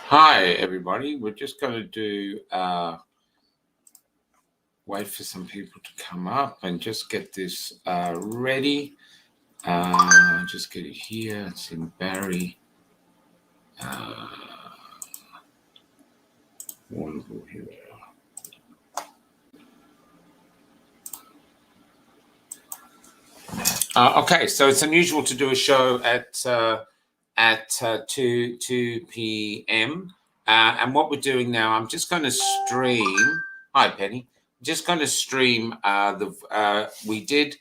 Hi, everybody. We're just going to do wait for some people to come up and just get this ready. Just get it here. It's in Barry. Warrnambool here. Okay, so it's unusual to do a show at 2 p.m. And what we're doing now, I'm just going to stream. Hi, Penny. Just going to stream we did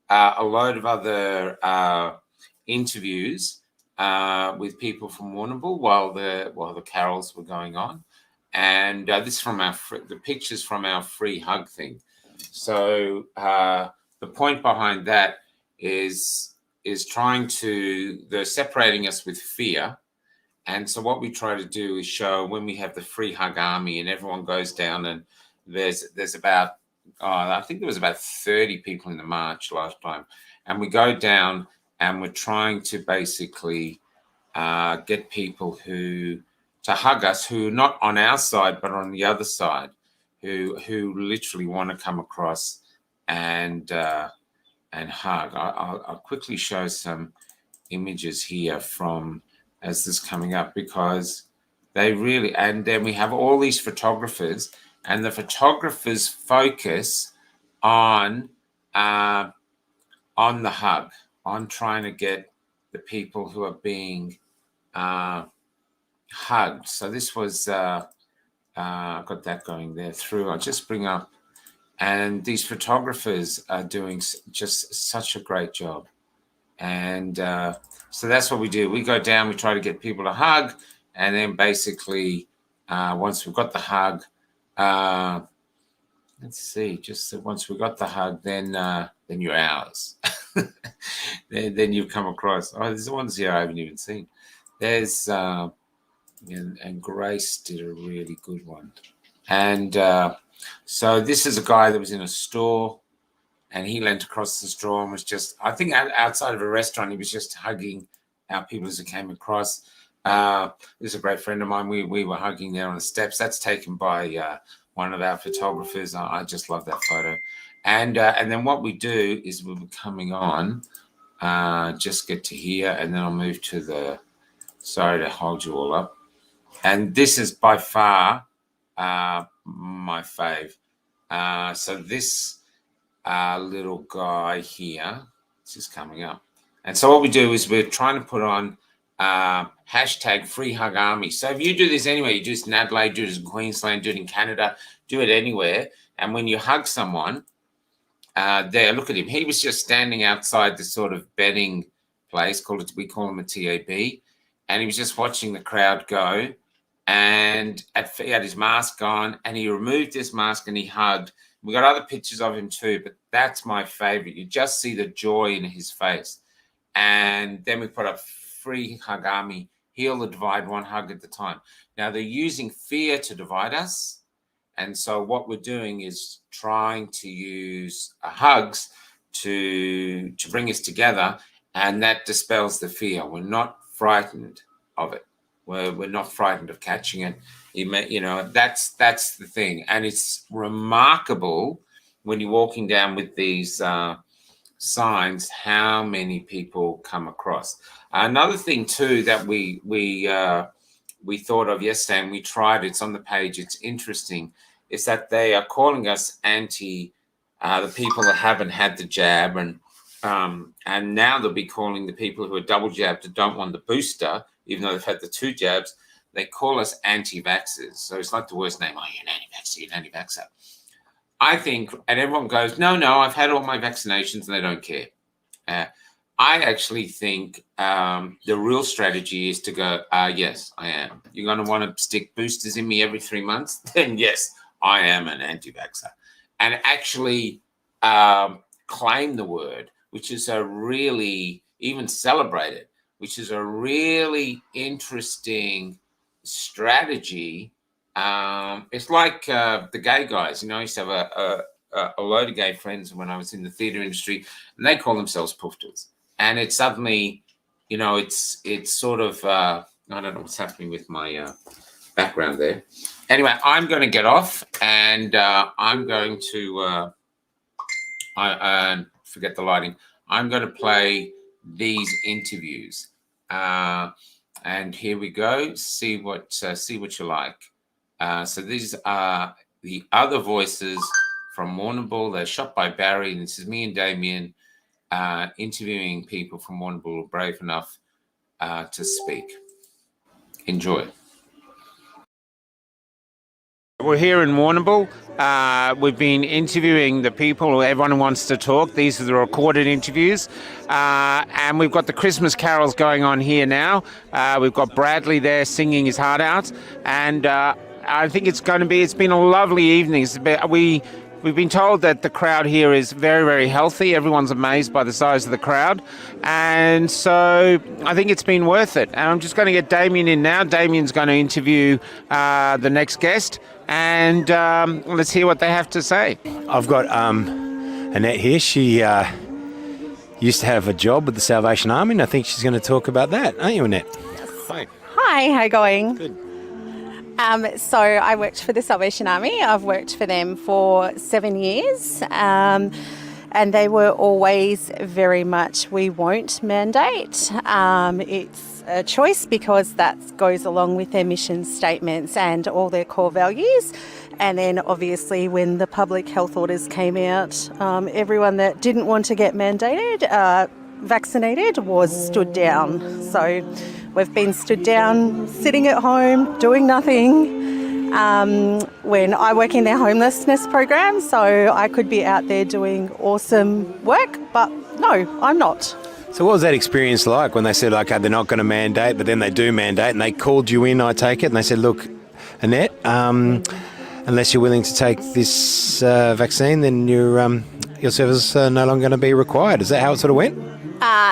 a load of other interviews with people from Warrnambool while the carols were going on, and this is from the pictures from our free hug thing. So the point behind that is trying to, they're separating us with fear. And so what we try to do is show when we have the free hug army and everyone goes down, and there's about, I think there was about 30 people in the march last time. And we go down and we're trying to basically get people to hug us who are not on our side, but on the other side, who literally want to come across and hug. I'll quickly show some images here from as this coming up, because they really, and then we have all these photographers, and the photographers focus on the hug, on trying to get the people who are being hugged. So this was got that going there through. I'll just bring up, and these photographers are doing just such a great job. And so that's what we do. We go down, we try to get people to hug, and then basically once we've got the hug, let's see, just once we got the hug, then you're ours. then you come across. Oh, there's the ones here I haven't even seen. There's and Grace did a really good one. And so this is a guy that was in a store, and he leant across the store and was just, I think outside of a restaurant, he was just hugging our people as he came across. This is a great friend of mine. We were hugging there on the steps. That's taken by one of our photographers. I just love that photo. And then what we do is we're coming on, just get to here, and then I'll move to the, sorry to hold you all up. And this is by far my fave. So this little guy here, this is coming up. And so what we do is we're trying to put on hashtag free hug army. So if you do this anywhere, you do this in Adelaide, do this in Queensland, do it in Canada, do it anywhere. And when you hug someone, there, look at him. He was just standing outside this sort of betting place, we call him a TAB. And he was just watching the crowd go. And he had his mask on, and he removed his mask and he hugged. We got other pictures of him too, but that's my favorite. You just see the joy in his face. And then we put up free hug army, heal the divide, one hug at a time. Now they're using fear to divide us. And so what we're doing is trying to use hugs to bring us together, and that dispels the fear. We're not frightened of it. We're not frightened of catching it. That's the thing. And it's remarkable when you're walking down with these signs, how many people come across. Another thing too that we thought of yesterday, and we tried, it's on the page, it's interesting, is that they are calling us anti the people that haven't had the jab, and now they'll be calling the people who are double jabbed that don't want the booster, even though they've had the 2 jabs. They call us anti-vaxxers. So it's like the worst name. Oh, you're an anti-vaxxer, you're an anti-vaxxer. I think, and everyone goes, no, I've had all my vaccinations and they don't care. I actually think the real strategy is to go, yes, I am. You're going to want to stick boosters in me every 3 months? Then yes, I am an anti-vaxxer. And actually claim the word, which is a really, even celebrate it, which is a really interesting strategy. It's like the gay guys. I used to have a load of gay friends when I was in the theatre industry, and they call themselves poofters. And it's suddenly, it's sort of I don't know what's happening with my background there. Anyway, I'm going to get off, and I'm going to forget the lighting. I'm going to play these interviews, and here we go. See what you like. So these are the other voices from Warrnambool. They're shot by Barry, and this is me and Damien interviewing people from Warrnambool who are brave enough to speak. Enjoy. We're here in Warrnambool. We've been interviewing the people, everyone who wants to talk. These are the recorded interviews. And we've got the Christmas carols going on here now. We've got Bradley there singing his heart out. And I think it's been a lovely evening. We've been told that the crowd here is very, very healthy. Everyone's amazed by the size of the crowd. And so I think it's been worth it. And I'm just going to get Damien in now. Damien's going to interview the next guest. And let's hear what they have to say. I've got Annette here. She used to have a job with the Salvation Army, and I think she's going to talk about that. Aren't you, Annette? Yes. Hi. Hi, how you going? Good. So I worked for the Salvation Army. I've worked for them for 7 years. And they were always very much, we won't mandate. It's a choice because that goes along with their mission statements and all their core values. And then obviously when the public health orders came out, everyone that didn't want to get mandated, vaccinated, was stood down. So we've been stood down, sitting at home, doing nothing. When I work in their homelessness program, so I could be out there doing awesome work, but no, I'm not. So what was that experience like when they said, okay, they're not going to mandate, but then they do mandate, and they called you in, I take it, and they said, look, Annette, unless you're willing to take this vaccine, then your service are no longer going to be required. Is that how it sort of went?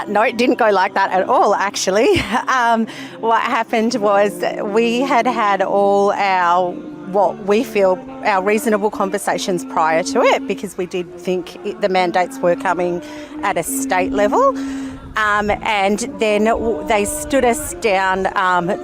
No, it didn't go like that at all, actually. What happened was we had all our, what we feel, our reasonable conversations prior to it, because we did think the mandates were coming at a state level. And then they stood us down,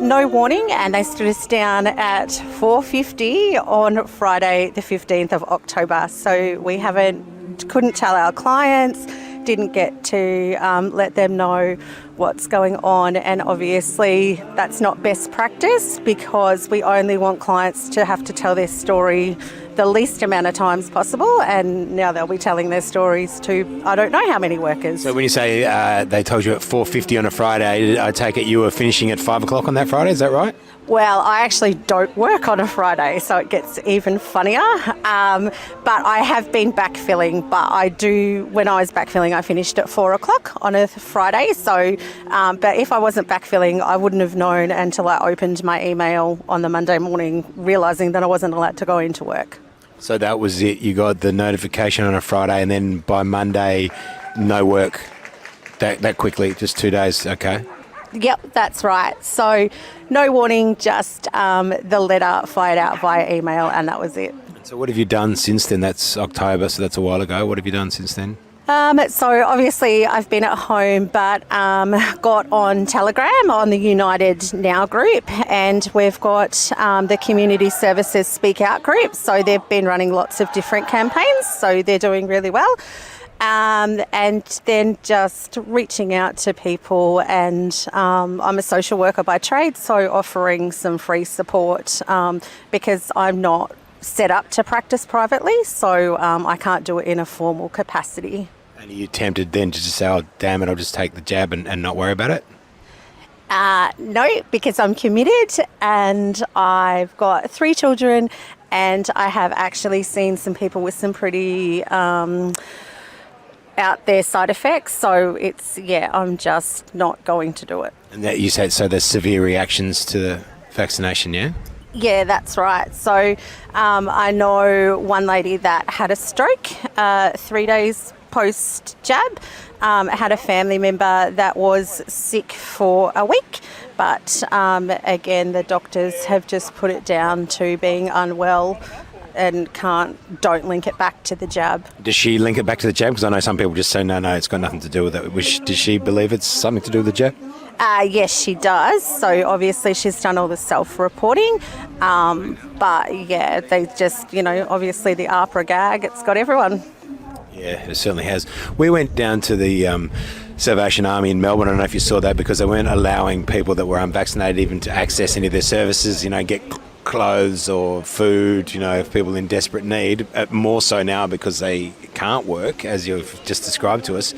no warning, and they stood us down at 4:50 on Friday, the 15th of October. So we couldn't tell our clients, didn't get to let them know what's going on, and obviously that's not best practice because we only want clients to have to tell their story the least amount of times possible, and now they'll be telling their stories to I don't know how many workers. So when you say they told you at 4:50 on a Friday, I take it you were finishing at 5 o'clock on that Friday, is that right? Well, I actually don't work on a Friday, so it gets even funnier. But I have been backfilling, but when I was backfilling, I finished at 4 o'clock on a Friday. So, but if I wasn't backfilling, I wouldn't have known until I opened my email on the Monday morning, realising that I wasn't allowed to go into work. So that was it. You got the notification on a Friday, and then by Monday, no work that quickly, just 2 days. Okay. Yep, that's right. So no warning, just the letter fired out via email, and that was it. So what have you done since then? That's October, so that's a while ago. What have you done since then? So obviously I've been at home, but got on Telegram on the United Now group, and we've got the Community Services Speak Out group. So they've been running lots of different campaigns, so they're doing really well. And then just reaching out to people, and I'm a social worker by trade, so offering some free support because I'm not set up to practice privately, so I can't do it in a formal capacity. And are you tempted then to just say, oh, damn it, I'll just take the jab and not worry about it? No, because I'm committed, and I've got 3 children, and I have actually seen some people with some pretty out there side effects, so I'm just not going to do it. And that you said, so there's severe reactions to the vaccination, yeah? Yeah, that's right. So I know one lady that had a stroke 3 days post-jab, had a family member that was sick for a week, but again, the doctors have just put it down to being unwell and don't link it back to the jab. Does she link it back to the jab? Because I know some people just say, no, it's got nothing to do with it. Does she believe it's something to do with the jab? Yes, she does. So obviously she's done all the self-reporting. But yeah, they just, obviously the APRA gag, it's got everyone. Yeah, it certainly has. We went down to the Salvation Army in Melbourne. I don't know if you saw that, because they weren't allowing people that were unvaccinated even to access any of their services, get clothes or food, if people in desperate need, more so now because they can't work, as you've just described to us.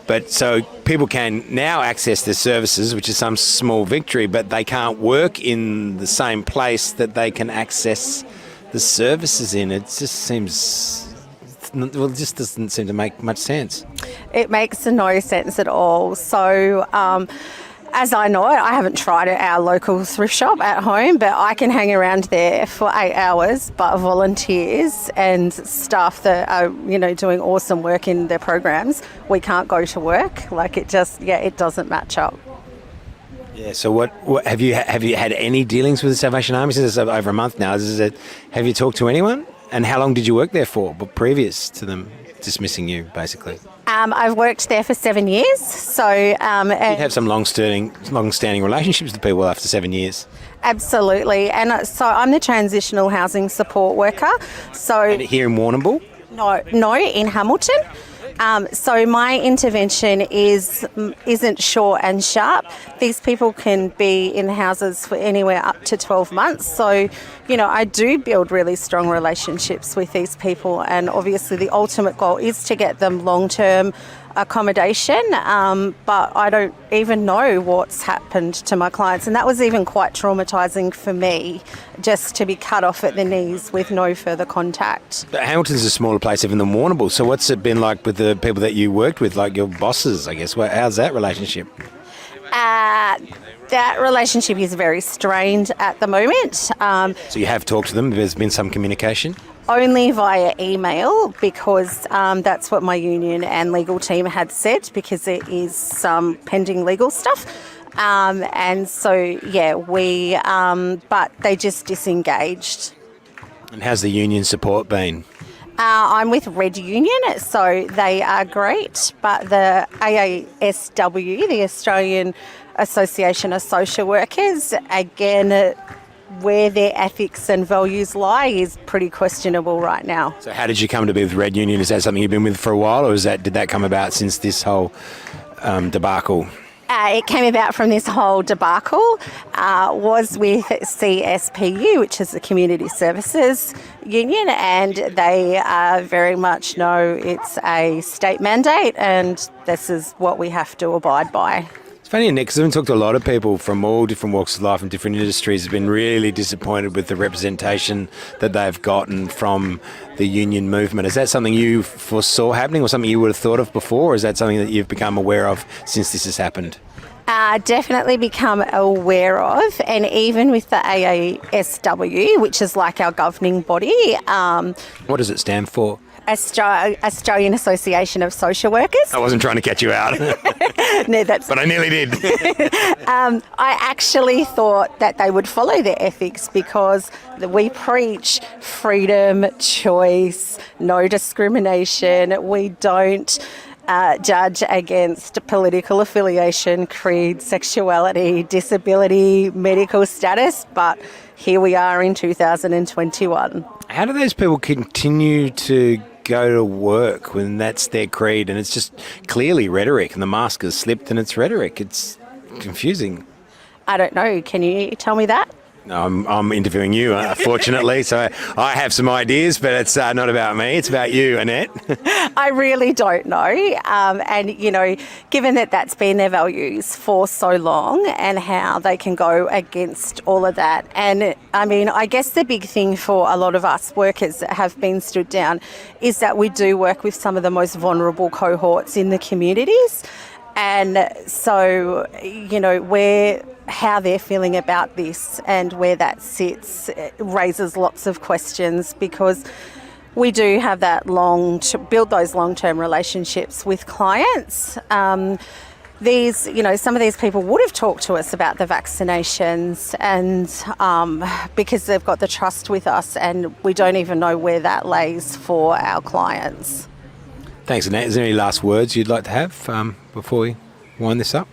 But so people can now access their services, which is some small victory, but they can't work in the same place that they can access the services in. It just seems... Well, it just doesn't seem to make much sense. It makes no sense at all. So, as I know it, I haven't tried at our local thrift shop at home, but I can hang around there for 8 hours, but volunteers and staff that are, doing awesome work in their programs, we can't go to work. Like, it doesn't match up. Yeah, so what have you had any dealings with the Salvation Army since it's over a month now? Have you talked to anyone? And how long did you work there for, previous to them dismissing you, basically? I've worked there for 7 years. So you'd have some long-standing relationships with people after 7 years. Absolutely. And so I'm the transitional housing support worker. So and here in Warrnambool? No, in Hamilton. So my intervention isn't short and sharp. These people can be in houses for anywhere up to 12 months. So, I do build really strong relationships with these people, and obviously the ultimate goal is to get them long-term accommodation, but I don't even know what's happened to my clients, and that was even quite traumatising for me, just to be cut off at the knees with no further contact. But Hamilton's a smaller place even than Warrnambool, so what's it been like with the people that you worked with, like your bosses, I guess? How's that relationship? That relationship is very strained at the moment. So you have talked to them, there's been some communication? Only via email, because that's what my union and legal team had said, because there is some pending legal stuff. And so, yeah, but they just disengaged. And how's the union support been? I'm with Red Union, so they are great, but the AASW, the Australian Association of Social Workers, again, where their ethics and values lie is pretty questionable right now. So how did you come to be with Red Union? Is that something you've been with for a while, or did that come about since this whole debacle? It came about from this whole debacle, was with CSPU, which is the Community Services Union, and they very much know it's a state mandate, and this is what we have to abide by. It's funny, Nick, because I've talked to a lot of people from all different walks of life and different industries have been really disappointed with the representation that they've gotten from the union movement. Is that something you foresaw happening, or something you would have thought of before, or is that something that you've become aware of since this has happened? Definitely become aware of, and even with the AASW, which is like our governing body. What does it stand for? Australian Association of Social Workers. I wasn't trying to catch you out. No, but I nearly did. I actually thought that they would follow their ethics, because we preach freedom, choice, no discrimination. We don't judge against political affiliation, creed, sexuality, disability, medical status, but here we are in 2021. How do those people continue to go to work when that's their creed and it's just clearly rhetoric and the mask has slipped and it's rhetoric? It's confusing. I don't know. Can you tell me that? No, I'm interviewing you, fortunately, so I have some ideas, but it's not about me. It's about you, Annette. I really don't know. And, given that that's been their values for so long, and how they can go against all of that. And, I guess the big thing for a lot of us workers that have been stood down is that we do work with some of the most vulnerable cohorts in the communities. And so, how they're feeling about this and where that sits raises lots of questions, because we do have that build those long-term relationships with clients. Some of these people would have talked to us about the vaccinations, and because they've got the trust with us, and we don't even know where that lays for our clients. Thanks, Annette. Is there any last words you'd like to have before we wind this up?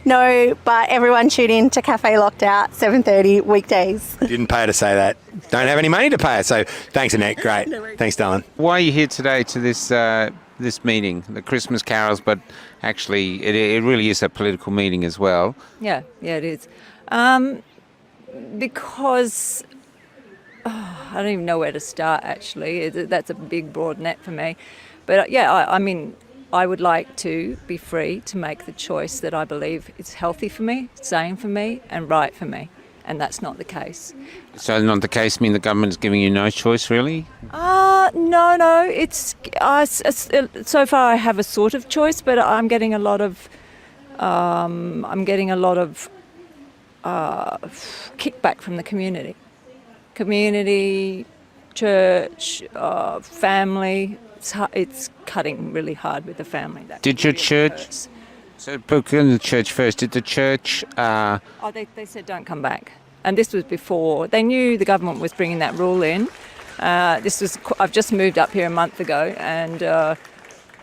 No, but everyone tune in to Cafe Locked Out, 7:30 weekdays. Didn't pay to say that. Don't have any money to pay it. So thanks, Annette. Great. Thanks, darling. Why are you here today to this meeting, the Christmas carols? But actually, it really is a political meeting as well. Yeah, it is. Because I don't even know where to start, actually. That's a big, broad net for me. But I mean, I would like to be free to make the choice that I believe is healthy for me, sane for me, and right for me. And that's not the case. So not the case mean the government is giving you no choice, really? No. It's so far I have a sort of choice, but I'm getting a lot of kickback from the community, church, family. It's cutting really hard with the family. Did your church? So, book in the church first. Did the church? They said don't come back, and this was before they knew the government was bringing that rule in. I've just moved up here a month ago, and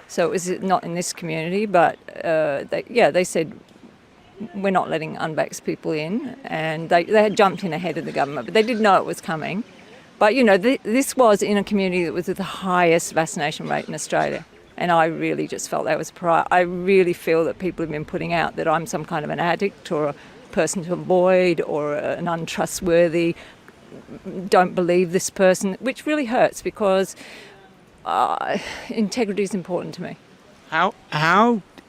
so it was not in this community, but they said we're not letting unvaxxed people in, and they had jumped in ahead of the government, but they did know it was coming. But, this was in a community that was at the highest vaccination rate in Australia. And I really just felt that was I really feel that people have been putting out that I'm some kind of an addict or a person to avoid or an untrustworthy, don't believe this person, which really hurts because integrity is important to me. How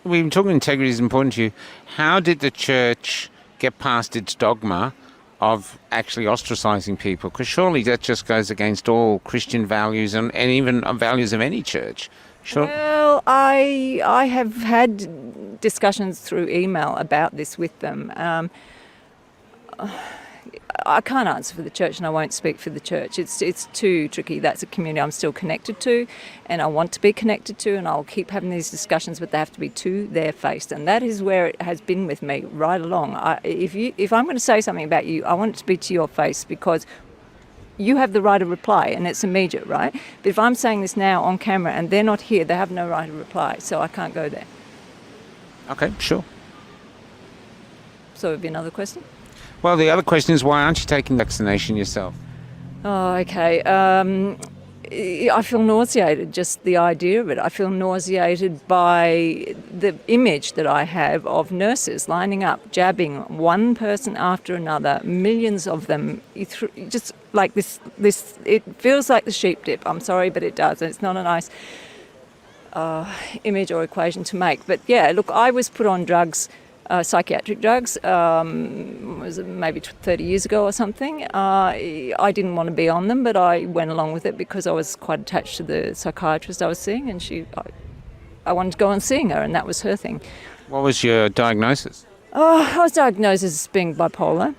we've been talking integrity is important to you. How did the church get past its dogma of actually ostracising people? Because surely that just goes against all Christian values and even values of any church. Sure. Well, I have had discussions through email about this with them. I can't answer for the church and I won't speak for the church. It's too tricky. That's a community I'm still connected to and I want to be connected to, and I'll keep having these discussions, but they have to be to their face, and that is where it has been with me right along. If I'm going to say something about you, I want it to be to your face because you have the right of reply and it's immediate, right? But if I'm saying this now on camera and they're not here, they have no right of reply, so I can't go there. Okay, sure. So have you another question? Well, the other question is, why aren't you taking vaccination yourself? Oh, okay. I feel nauseated, just the idea of it. I feel nauseated by the image that I have of nurses lining up, jabbing one person after another, millions of them, just like this. It feels like the sheep dip. I'm sorry, but it does. It's not a nice image or equation to make. But yeah, look, I was put on drugs, psychiatric drugs, was it maybe 30 years ago or something. I didn't want to be on them, but I went along with it because I was quite attached to the psychiatrist I was seeing, and I wanted to go on seeing her, and that was her thing. What was your diagnosis? I was diagnosed as being bipolar.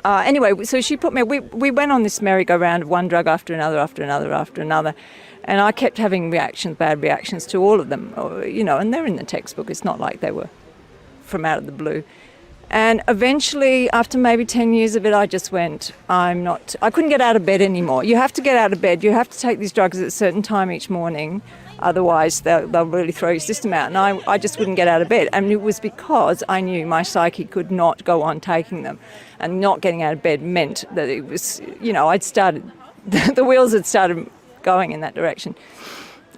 Anyway, so she put me, we went on this merry-go-round of one drug after another, and I kept having bad reactions to all of them, and they're in the textbook. It's not like they were from out of the blue. And eventually, after maybe 10 years of it, I just went, I couldn't get out of bed anymore. You have to get out of bed. You have to take these drugs at a certain time each morning. Otherwise, they'll really throw your system out. And I just wouldn't get out of bed. And it was because I knew my psyche could not go on taking them. And not getting out of bed meant that it was, I'd started, the wheels had started going in that direction.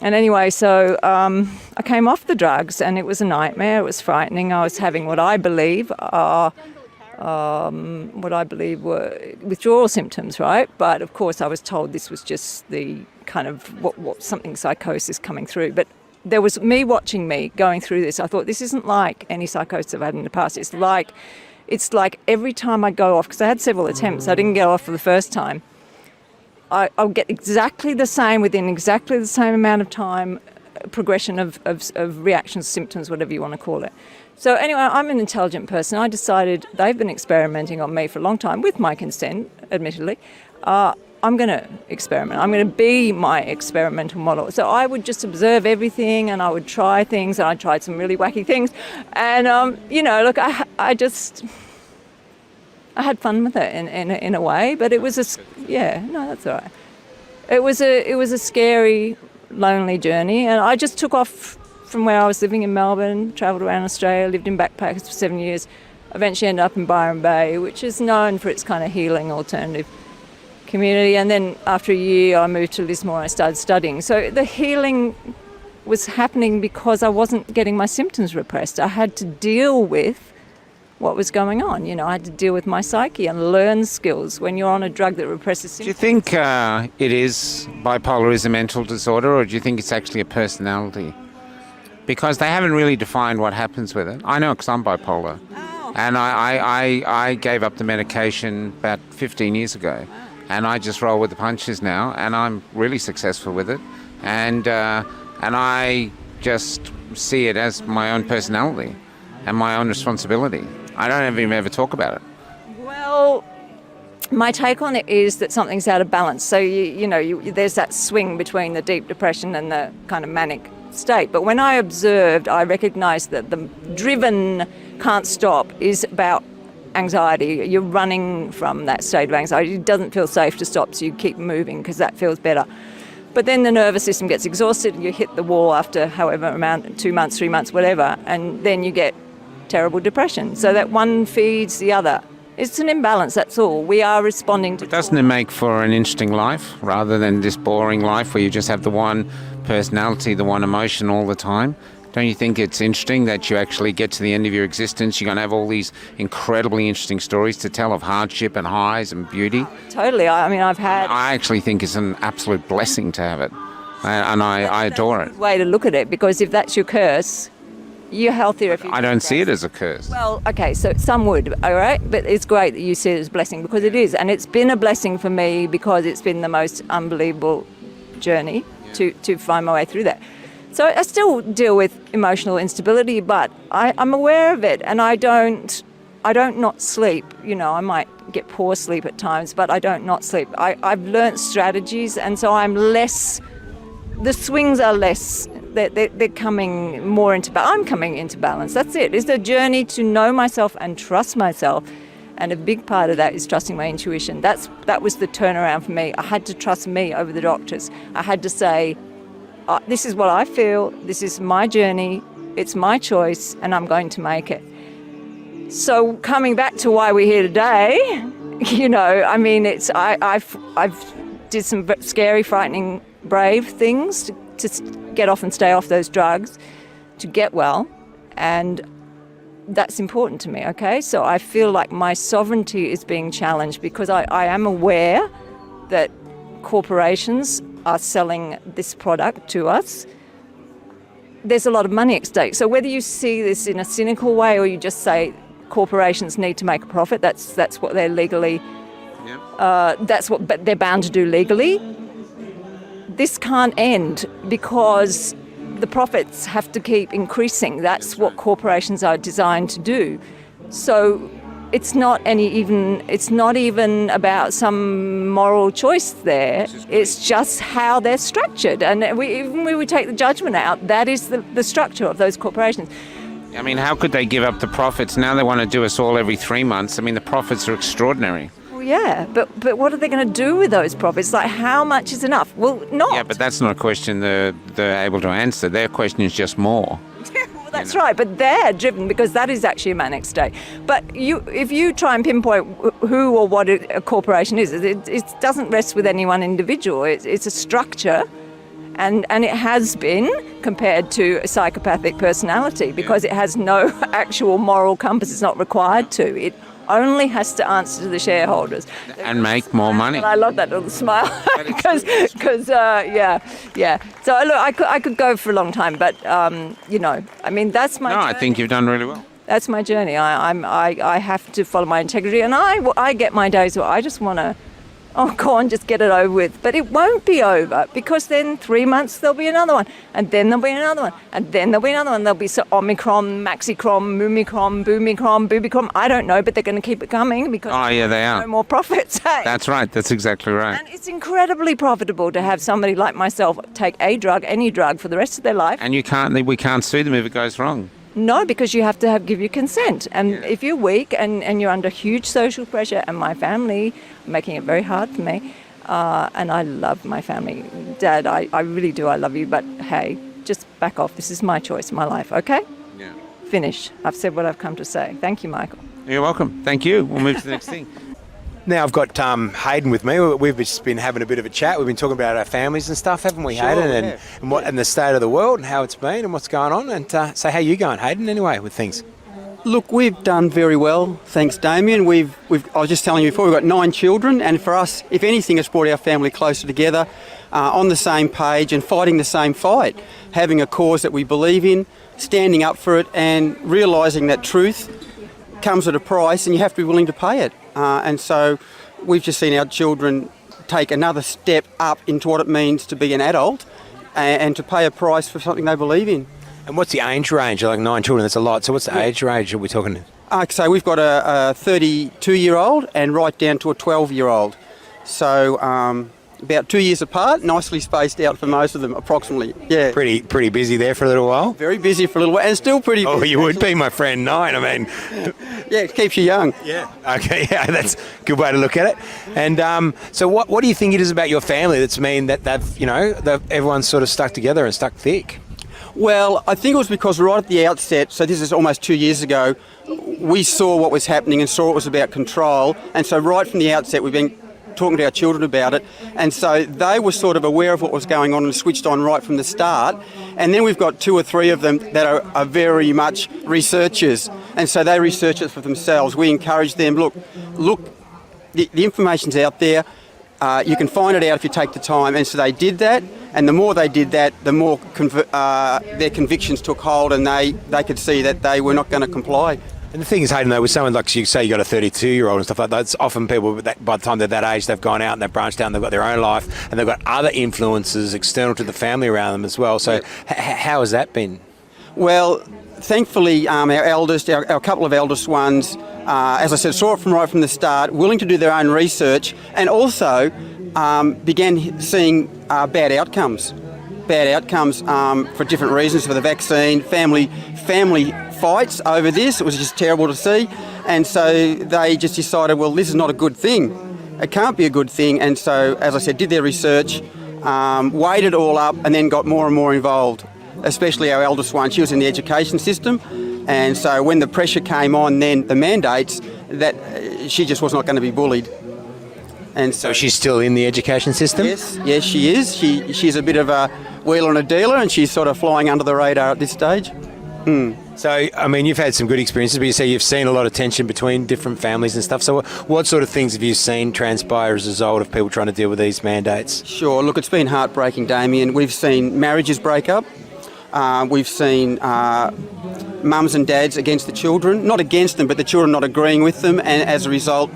And anyway, so I came off the drugs, and it was a nightmare. It was frightening. I was having what I believe were withdrawal symptoms, right? But of course, I was told this was just the kind of something psychosis coming through. But there was me watching me going through this. I thought, this isn't like any psychosis I've had in the past. It's like every time I go off, because I had several attempts, I didn't get off for the first time. I'll get exactly the same within exactly the same amount of time, progression of reactions, symptoms, whatever you want to call it. So anyway, I'm an intelligent person. I decided they've been experimenting on me for a long time, with my consent, admittedly. I'm going to experiment. I'm going to be my experimental model. So I would just observe everything, and I would try things, and I tried some really wacky things. And, look, I had fun with it in a way, but it was that's all right. It was a scary, lonely journey, and I just took off from where I was living in Melbourne, travelled around Australia, lived in backpackers for 7 years, eventually ended up in Byron Bay, which is known for its kind of healing alternative community. And then after a year, I moved to Lismore and I started studying. So the healing was happening because I wasn't getting my symptoms repressed. I had to deal with what was going on. You know, I had to deal with my psyche and learn skills when you're on a drug that represses symptoms. Do you think it is bipolar is a mental disorder, or do you think it's actually a personality? Because they haven't really defined what happens with it. I know because I'm bipolar. Oh. And I gave up the medication about 15 years ago. And I just roll with the punches now, and I'm really successful with it. And I just see it as my own personality and my own responsibility. I don't even ever talk about it. Well, my take on it is that something's out of balance. So, there's that swing between the deep depression and the kind of manic state. But when I observed, I recognised that the driven can't stop is about anxiety. You're running from that state of anxiety. It doesn't feel safe to stop, so you keep moving because that feels better. But then the nervous system gets exhausted and you hit the wall after however amount, 2 months, 3 months, whatever, and then you get terrible depression. So that one feeds the other. It's an imbalance, that's all. We are responding to... But doesn't it make for an interesting life rather than this boring life where you just have the one personality, the one emotion all the time? Don't you think it's interesting that you actually get to the end of your existence, you're going to have all these incredibly interesting stories to tell of hardship and highs and beauty? Totally. I mean, I've had... I actually think it's an absolute blessing to have it, and I adore it. Way to look at it, because if that's your curse, you're healthier if you... I don't see it as a curse. Well, okay, so some would, all right? But it's great that you see it as a blessing, because it is. And it's been a blessing for me because it's been the most unbelievable journey to find my way through that. So I still deal with emotional instability, but I'm aware of it, and I don't not sleep. You know, I might get poor sleep at times, but I don't not sleep. I've learnt strategies, and so I'm less... The swings are less. They're coming more into balance. I'm coming into balance. That's it. It's a journey to know myself and trust myself. And a big part of that is trusting my intuition. That was the turnaround for me. I had to trust me over the doctors. I had to say, this is what I feel, this is my journey, it's my choice, and I'm going to make it. So coming back to why we're here today, I mean, I've did some scary, frightening, brave things to get off and stay off those drugs, to get well, and that's important to me, okay? So I feel like my sovereignty is being challenged because I am aware that corporations are selling this product to us. There's a lot of money at stake. So whether you see this in a cynical way or you just say corporations need to make a profit, that's what they're legally, that's what they're bound to do legally. This can't end because the profits have to keep increasing. That's what corporations are designed to do. So it's not even about some moral choice there. It's just how they're structured. And even when we take the judgment out, that is the structure of those corporations. I mean, how could they give up the profits? Now they want to do us all every 3 months. I mean, the profits are extraordinary. Well, yeah, but what are they going to do with those profits? Like, how much is enough? Well, not. Yeah, but that's not a question they're able to answer. Their question is just more. Well, that's right, but they're driven because that is actually a manic state. But if you try and pinpoint who or what a corporation is, it doesn't rest with any one individual. It's a structure, and it has been compared to a psychopathic personality because it has no actual moral compass. It's not required to. It only has to answer to the shareholders. And make more money. And I love that little smile because yeah. So look, I could go for a long time, but I mean, that's my journey. I think you've done really well. That's my journey. I have to follow my integrity, and I get my days where I just want to, go on, just get it over with. But it won't be over because then 3 months there'll be another one, and then there'll be another one, and then there'll be another one. There'll be Omicron, Maxicron, Mumicron, Boomicron, Boobicron. I don't know, but they're going to keep it coming because they are. No more profits. Hey? That's right. That's exactly right. And it's incredibly profitable to have somebody like myself take any drug for the rest of their life. And we can't sue them if it goes wrong. No, because you have to give your consent. And if you're weak and you're under huge social pressure, and my family are making it very hard for me, and I love my family. Dad, I really do, I love you, but hey, just back off. This is my choice, my life. Okay? Yeah. Finish. I've said what I've come to say. Thank you, Michael. You're welcome. Thank you. We'll move to the next thing. Now I've got Hayden with me. We've just been having a bit of a chat. We've been talking about our families and stuff, haven't we, Sure, Hayden? And the state of the world and how it's been and what's going on. And so how you going, Hayden, anyway, with things? Look, we've done very well, thanks, Damien. I was just telling you before, we've got 9 children, and for us, if anything, it's brought our family closer together, on the same page and fighting the same fight, having a cause that we believe in, standing up for it, and realising that truth comes at a price and you have to be willing to pay it. And so we've just seen our children take another step up into what it means to be an adult and to pay a price for something they believe in. And what's the age range? Like 9 children, that's a lot. So what's the age range are we talking? So we've got a 32-year-old and right down to a 12-year-old. So about 2 years apart, nicely spaced out for most of them, approximately. Yeah. Pretty busy there for a little while. Very busy for a little while, and still pretty busy. Oh, you would be, my friend. 9, I mean. Yeah, it keeps you young. Yeah. Okay, yeah, that's a good way to look at it. And so what do you think it is about your family that's mean that everyone's sort of stuck together and stuck thick? Well, I think it was because right at the outset, so this is almost 2 years ago, we saw what was happening and saw it was about control. And so right from the outset, we've been talking to our children about it. And so they were sort of aware of what was going on and switched on right from the start. And then we've got 2 or 3 of them that are very much researchers. And so they research it for themselves. We encourage them, look, the information's out there. You can find it out if you take the time. And so they did that. And the more they did that, the more their convictions took hold, and they could see that they were not going to comply. And the thing is, Hayden, though, with someone like you say, you got a 32-year-old and stuff like that, it's often people that by the time they're that age, they've gone out and they've branched out and they've got their own life and they've got other influences external to the family around them as well. So how has that been? Well, thankfully, our couple of eldest ones, as I said, saw it right from the start, willing to do their own research, and also began seeing bad outcomes for different reasons, for the vaccine, family fights over this. It was just terrible to see. And so they just decided, well, this is not a good thing. It can't be a good thing. And so, as I said, did their research, weighed it all up, and then got more and more involved, especially our eldest one. She was in the education system. And so when the pressure came on, then the mandates, that she just was not going to be bullied. And so she's still in the education system? Yes, she is. She's a bit of a wheeler and a dealer, and she's sort of flying under the radar at this stage. So, I mean, you've had some good experiences, but you say you've seen a lot of tension between different families and stuff. So what sort of things have you seen transpire as a result of people trying to deal with these mandates? Sure. Look, it's been heartbreaking, Damien. We've seen marriages break up. We've seen mums and dads against the children. Not against them, but the children not agreeing with them. And as a result,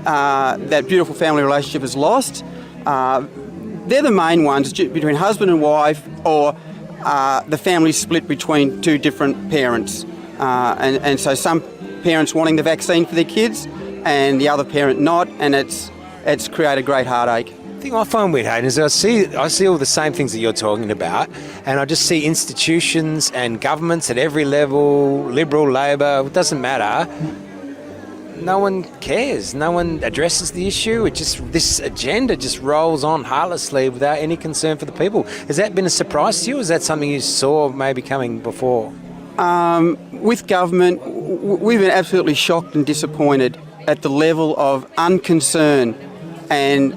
that beautiful family relationship is lost. They're the main ones, between husband and wife, or the family split between 2 different parents. And so some parents wanting the vaccine for their kids and the other parent not, and it's created great heartache. The thing I find weird, Hayden, is I see all the same things that you're talking about, and I just see institutions and governments at every level, Liberal, Labor, it doesn't matter. No one cares. No one addresses the issue. This agenda just rolls on heartlessly without any concern for the people. Has that been a surprise to you, or is that something you saw maybe coming before? With government, we've been absolutely shocked and disappointed at the level of unconcern and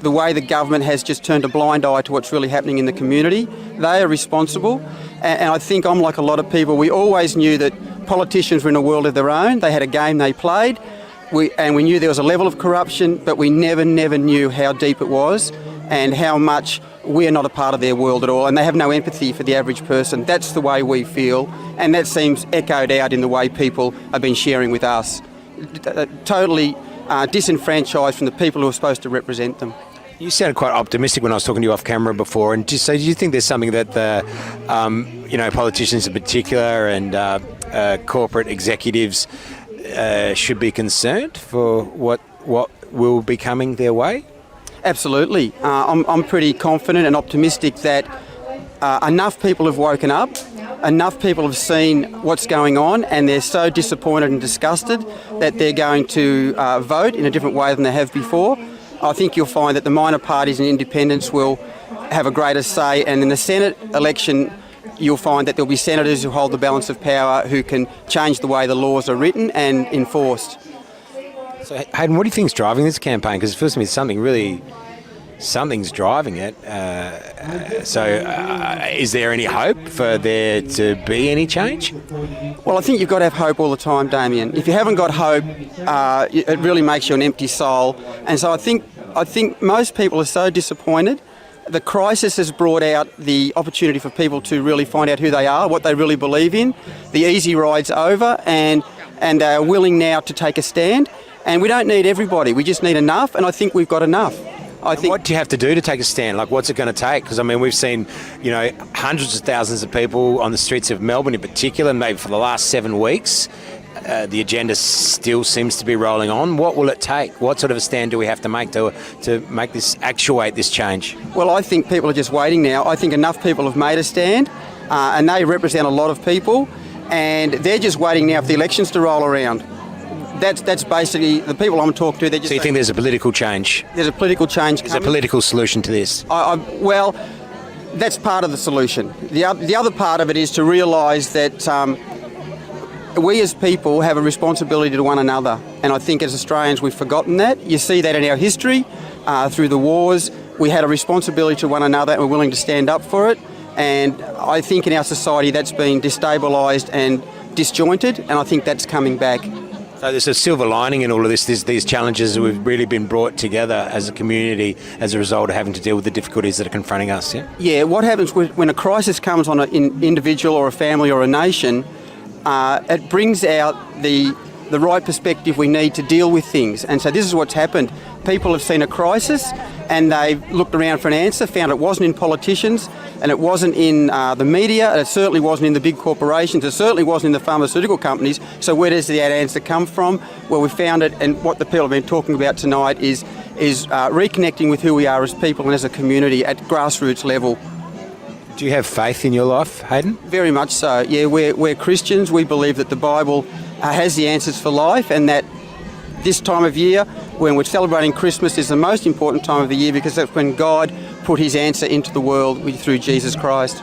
the way the government has just turned a blind eye to what's really happening in the community. They are responsible, and I think I'm like a lot of people. We always knew that politicians were in a world of their own. They had a game they played, and we knew there was a level of corruption, but we never knew how deep it was and how much we're not a part of their world at all, and they have no empathy for the average person. That's the way we feel, and that seems echoed out in the way people have been sharing with us. Totally disenfranchised from the people who are supposed to represent them. You sounded quite optimistic when I was talking to you off camera before, and so do you think there's something that the politicians in particular and corporate executives should be concerned for what will be coming their way? Absolutely. I'm pretty confident and optimistic that enough people have woken up, enough people have seen what's going on, and they're so disappointed and disgusted that they're going to vote in a different way than they have before. I think you'll find that the minor parties and independents will have a greater say, and in the Senate election, you'll find that there'll be senators who hold the balance of power who can change the way the laws are written and enforced. So, Hayden, what do you think's driving this campaign? Because it feels to me something's driving it. Is there any hope for there to be any change? Well, I think you've got to have hope all the time, Damien. If you haven't got hope, it really makes you an empty soul. And so I think most people are so disappointed. The crisis has brought out the opportunity for people to really find out who they are, what they really believe in. The easy ride's over, and they are willing now to take a stand. And we don't need everybody. We just need enough, and I think we've got enough. What do you have to do to take a stand? Like, what's it going to take? Because, I mean, we've seen, hundreds of thousands of people on the streets of Melbourne in particular, maybe for the last 7 weeks. The agenda still seems to be rolling on. What will it take? What sort of a stand do we have to make to make this, actuate this change? Well, I think people are just waiting now. I think enough people have made a stand, and they represent a lot of people, and they're just waiting now for the elections to roll around. That's basically the people I'm talking to. So you think there's a political change? There's a political change coming. There's a political solution to this? Well, that's part of the solution. The other part of it is to realise that we as people have a responsibility to one another. And I think as Australians we've forgotten that. You see that in our history, through the wars. We had a responsibility to one another and we're willing to stand up for it. And I think in our society that's been destabilised and disjointed, and I think that's coming back. So there's a silver lining in all of this. These challenges have really been brought together as a community as a result of having to deal with the difficulties that are confronting us, yeah? Yeah, what happens when a crisis comes on an individual or a family or a nation, it brings out the right perspective we need to deal with things. And so this is what's happened. People have seen a crisis and they've looked around for an answer, found it wasn't in politicians and it wasn't in the media, and it certainly wasn't in the big corporations, it certainly wasn't in the pharmaceutical companies. So where does that answer come from? Well, we found it, and what the people have been talking about tonight is reconnecting with who we are as people and as a community at grassroots level. Do you have faith in your life, Hayden? Very much so. Yeah, we're Christians. We believe that the Bible has the answers for life, and that this time of year, when we're celebrating Christmas, is the most important time of the year because that's when God put his answer into the world through Jesus Christ.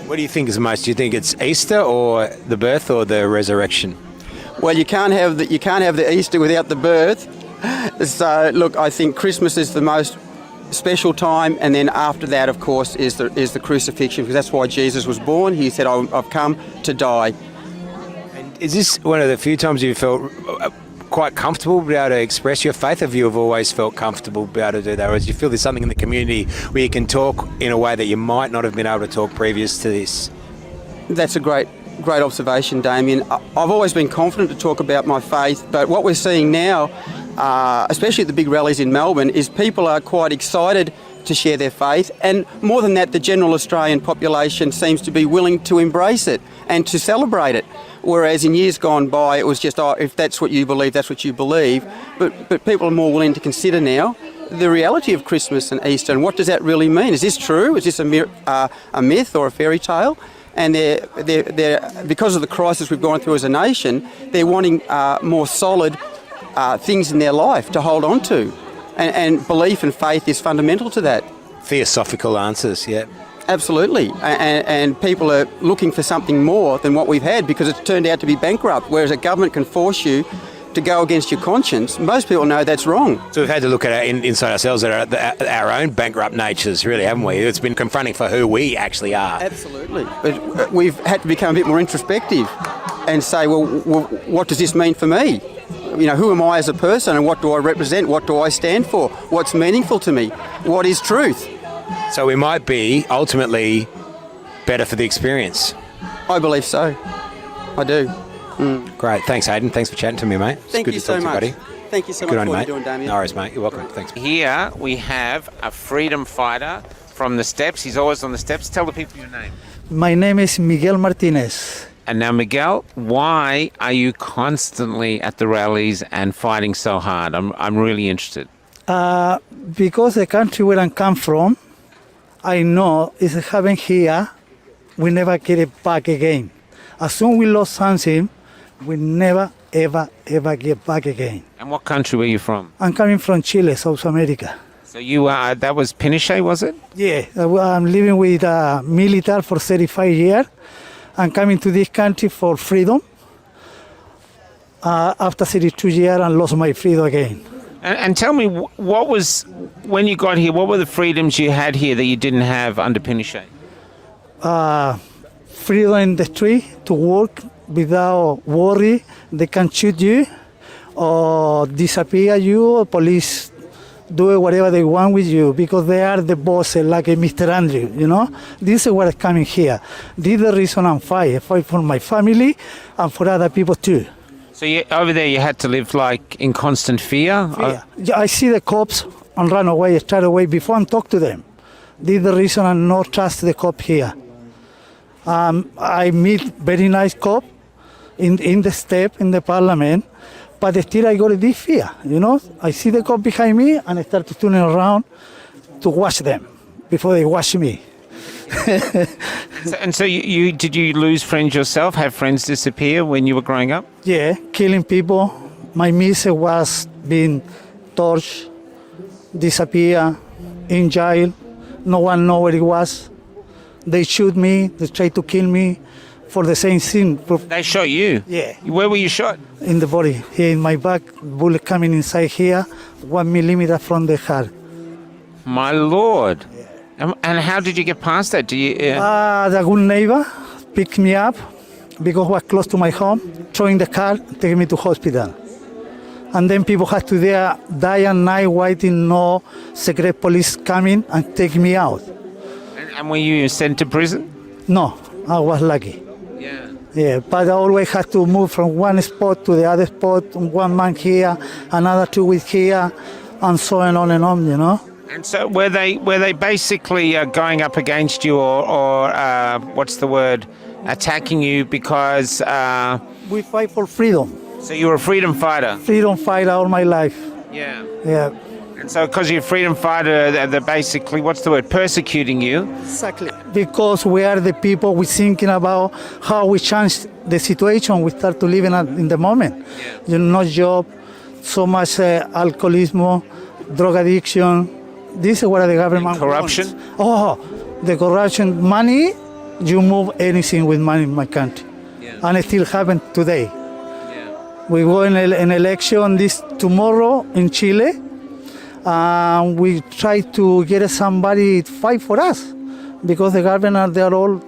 What do you think is most? Do you think it's Easter or the birth or the resurrection? Well, you can't have the Easter without the birth. So, look, I think Christmas is the most special time, and then after that, of course, is the crucifixion, because that's why Jesus was born. He said, I've come to die. And is this one of the few times you felt quite comfortable to be able to express your faith? Have you always felt comfortable to be able to do that, or do you feel there's something in the community where you can talk in a way that you might not have been able to talk previous to this? That's a great observation, Damien. I've always been confident to talk about my faith, but what we're seeing now, especially at the big rallies in Melbourne, is people are quite excited to share their faith, and more than that, the general Australian population seems to be willing to embrace it and to celebrate it. Whereas in years gone by, it was just, if that's what you believe, that's what you believe. But people are more willing to consider now the reality of Christmas and Easter, and what does that really mean? Is this true? Is this a myth or a fairy tale? And they're because of the crisis we've gone through as a nation, they're wanting more solid things in their life to hold on to. And belief and faith is fundamental to that. Theosophical answers, yeah. Absolutely. And people are looking for something more than what we've had, because it's turned out to be bankrupt, whereas a government can force you to go against your conscience. Most people know that's wrong. So we've had to look at inside ourselves at our own bankrupt natures, really, haven't we? It's been confronting for who we actually are. Absolutely. But we've had to become a bit more introspective and say, well, what does this mean for me? Who am I as a person, and what do I represent? What do I stand for? What's meaningful to me? What is truth? So we might be ultimately better for the experience. I believe so. I do. Great. Thanks, Hayden. Thanks for chatting to me, mate. Thank you so much. Buddy. Thank you so much for what you're doing, Damien. No worries, mate. You're welcome. Thanks. Here we have a freedom fighter from the steps. He's always on the steps. Tell the people your name. My name is Miguel Martinez. And now, Miguel, why are you constantly at the rallies and fighting so hard? I'm really interested. Because the country where I come from, I know it's happening here, we never get it back again. As soon as we lost something, we never, ever get back again. And what country were you from? I'm coming from Chile, South America. So you that was Pinochet, was it? Yeah, I'm living with a military for 35 years. I'm coming to this country for freedom. After 32 years, I lost my freedom again. And tell me, what was, when you got here, what were the freedoms you had here that you didn't have under Pinochet? Freedom in the street to work without worry. They can shoot you or disappear you, or police do whatever they want with you because they are the bosses, like Mr. Andrew, you know? This is what is coming here. This is the reason I'm fighting. I fight for my family and for other people too. So over there you had to live like in constant fear? Yeah, I see the cops and run away, straight away before I talk to them. This is the reason I not trust the cop here. I meet very nice cop in the step in the parliament, but still I got this fear, you know. I see the cop behind me and I start to turn around to watch them before they watch me. And so you did you lose friends yourself? Have friends disappear when you were growing up? Yeah, killing people. My missus was being tortured, disappear, in jail. No one know where it was. They shoot me. They try to kill me for the same thing. They shot you? Yeah. Where were you shot? In the body, here in my back, bullet coming inside here, 1 millimeter from the heart. My Lord. And how did you get past that? Do you? The good neighbor picked me up because it was close to my home, throw in the car, take me to hospital. And then people had to there die at night waiting, no secret police coming and take me out. And were you sent to prison? No, I was lucky. Yeah. Yeah, but I always had to move from one spot to the other spot, 1 month here, another 2 weeks here, and so on and on, you know. And so were they basically going up against you or what's the word, attacking you because... We fight for freedom. So you were a freedom fighter? Freedom fighter all my life. Yeah. Yeah. And so because you're a freedom fighter, they're basically, what's the word, persecuting you? Exactly. Because we are the people, we're thinking about how we change the situation we start to live in the moment. Yeah. You know, no job, so much alcoholism, drug addiction. This is what the government corruption? wants. Oh, the corruption, money, you move anything with money in my country. Yeah. And it still happens today. Yeah. We go in an election this tomorrow in Chile. We try to get somebody to fight for us because the government, they're all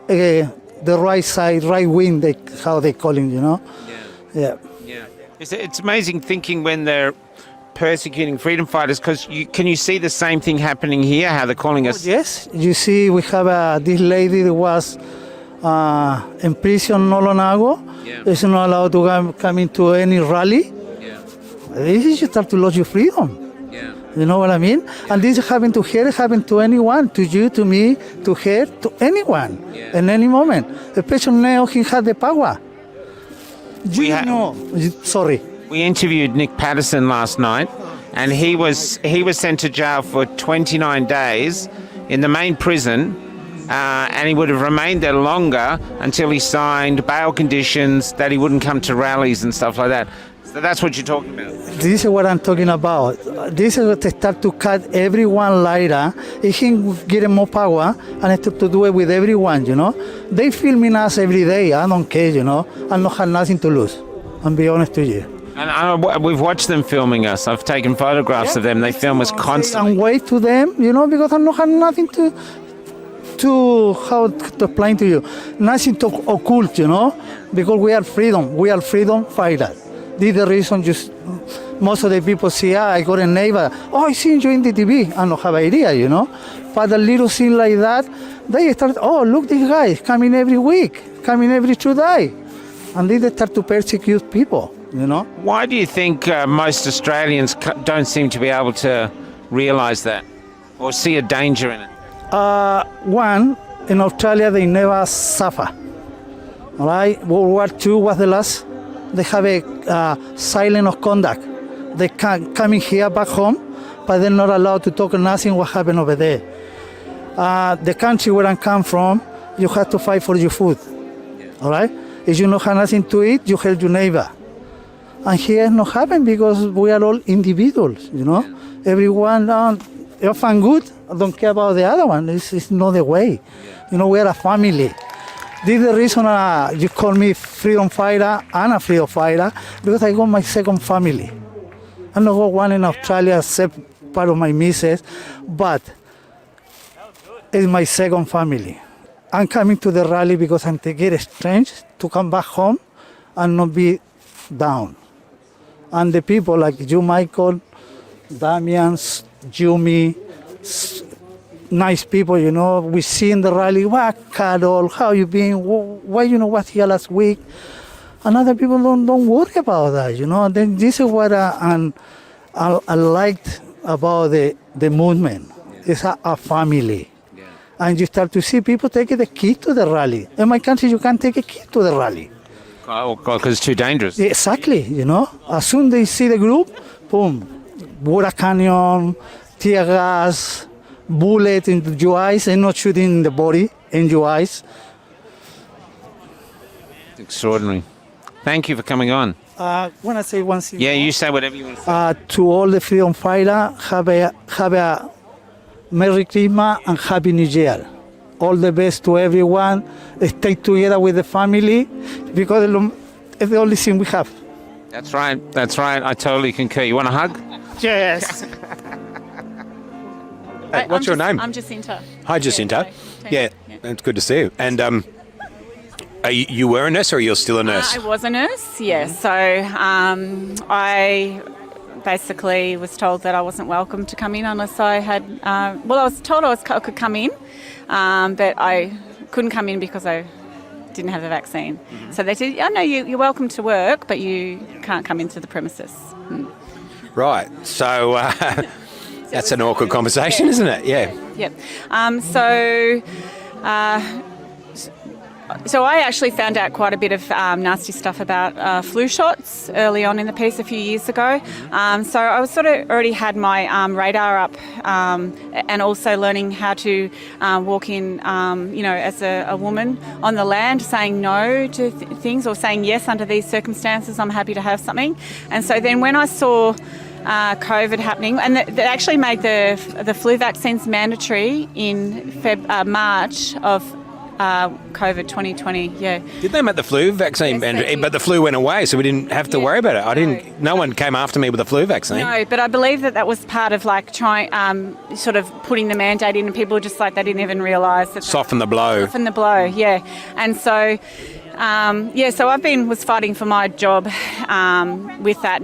the right side, right wing, how they call it, you know? Yeah. Yeah. Yeah. It's amazing thinking when they're persecuting freedom fighters because can you see the same thing happening here, how they're calling us? Yes, you see we have this lady that was in prison no long ago. Yeah. Is not allowed to come into any rally. Yeah. This is you start to lose your freedom. Yeah. You know what I mean? And this happened to her, happened to anyone, to you, to me, to her, to anyone, in any moment. Especially now he had the power. Sorry. We interviewed Nick Patterson last night, and he was sent to jail for 29 days in the main prison, and he would have remained there longer until he signed bail conditions that he wouldn't come to rallies and stuff like that. So that's what you're talking about. This is what I'm talking about. This is what they start to cut everyone later. He can get more power and start to do it with everyone, you know. They filming us every day. I don't care, you know. I don't have nothing to lose. I'll be honest to you. And we've watched them filming us. I've taken photographs of them. They film us constantly. And wait to them, you know, because I don't have nothing to how to explain to you. Nothing to occult, you know, because we are freedom fighters. This is the reason most of the people say, I got a neighbor, I seen you in the TV. I don't have idea, you know. But a little thing like that, they start, look, this guy is coming every week, coming every 2 days. And they start to persecute people, you know. Why do you think most Australians don't seem to be able to realise that or see a danger in it? One, in Australia, they never suffer. All right, World War II was the last. They have a silence of conduct. They can coming here back home, but they're not allowed to talk nothing what happened over there. The country where I come from, you have to fight for your food. All right? If you don't have nothing to eat, you help your neighbor. And here it's not happening because we are all individuals, you know. Everyone, if I'm good, I don't care about the other one. It's not the way. You know, we are a family. This is the reason you call me freedom fighter and a freedom fighter, because I got my second family. I not got one in Australia except part of my missus, but it's my second family. I'm coming to the rally because I'm taking strength to come back home and not be down. And the people like you, Michael, Damien, Jimmy, nice people, you know, we see in the rally, what, Carol, how you been, why you know what here last week? And other people don't worry about that, you know. And then this is what I liked about the movement. It's a family. And you start to see people taking the key to the rally. In my country, you can't take a key to the rally. Oh, because it's too dangerous. Exactly, you know. As soon as they see the group, boom, water cannon, tear gas, bullet into your eyes, and not shooting in the body, in your eyes. Extraordinary. Thank you for coming on. When I say one thing, Yeah, you say whatever you want to say. to all the freedom fighters, have a Merry Christmas and Happy New Year. All the best to everyone. Stay together with the family because it's the only thing we have. That's right. That's right. I totally concur. You want a hug? Yes. Hey, what's your name? I'm Jacinta. Hi, Jacinta. Yeah. It's good to see you. And you were a nurse or you're still a nurse? I was a nurse, yes. So I basically was told that I wasn't welcome to come in unless I had, I was told I could come in, but I couldn't come in because I didn't have the vaccine. Mm-hmm. So they said, no, you're welcome to work, but you can't come into the premises. Right. So that's an awkward conversation, isn't it? Yeah. Yep. So I actually found out quite a bit of nasty stuff about flu shots early on in the piece a few years ago. So I was sort of already had my radar up, and also learning how to walk in, as a woman on the land, saying no to things or saying yes under these circumstances. I'm happy to have something. And so then when I saw COVID happening, and they actually made the flu vaccines mandatory in March of COVID 2020, yeah. Did they make the flu vaccine? Yes, but the flu went away, so we didn't have to worry about it. No one came after me with a flu vaccine. No, but I believe that was part of like trying, sort of putting the mandate in, and people were just like, they didn't even realise that. Soften the blow. Soften the blow, yeah. And so, so was fighting for my job with that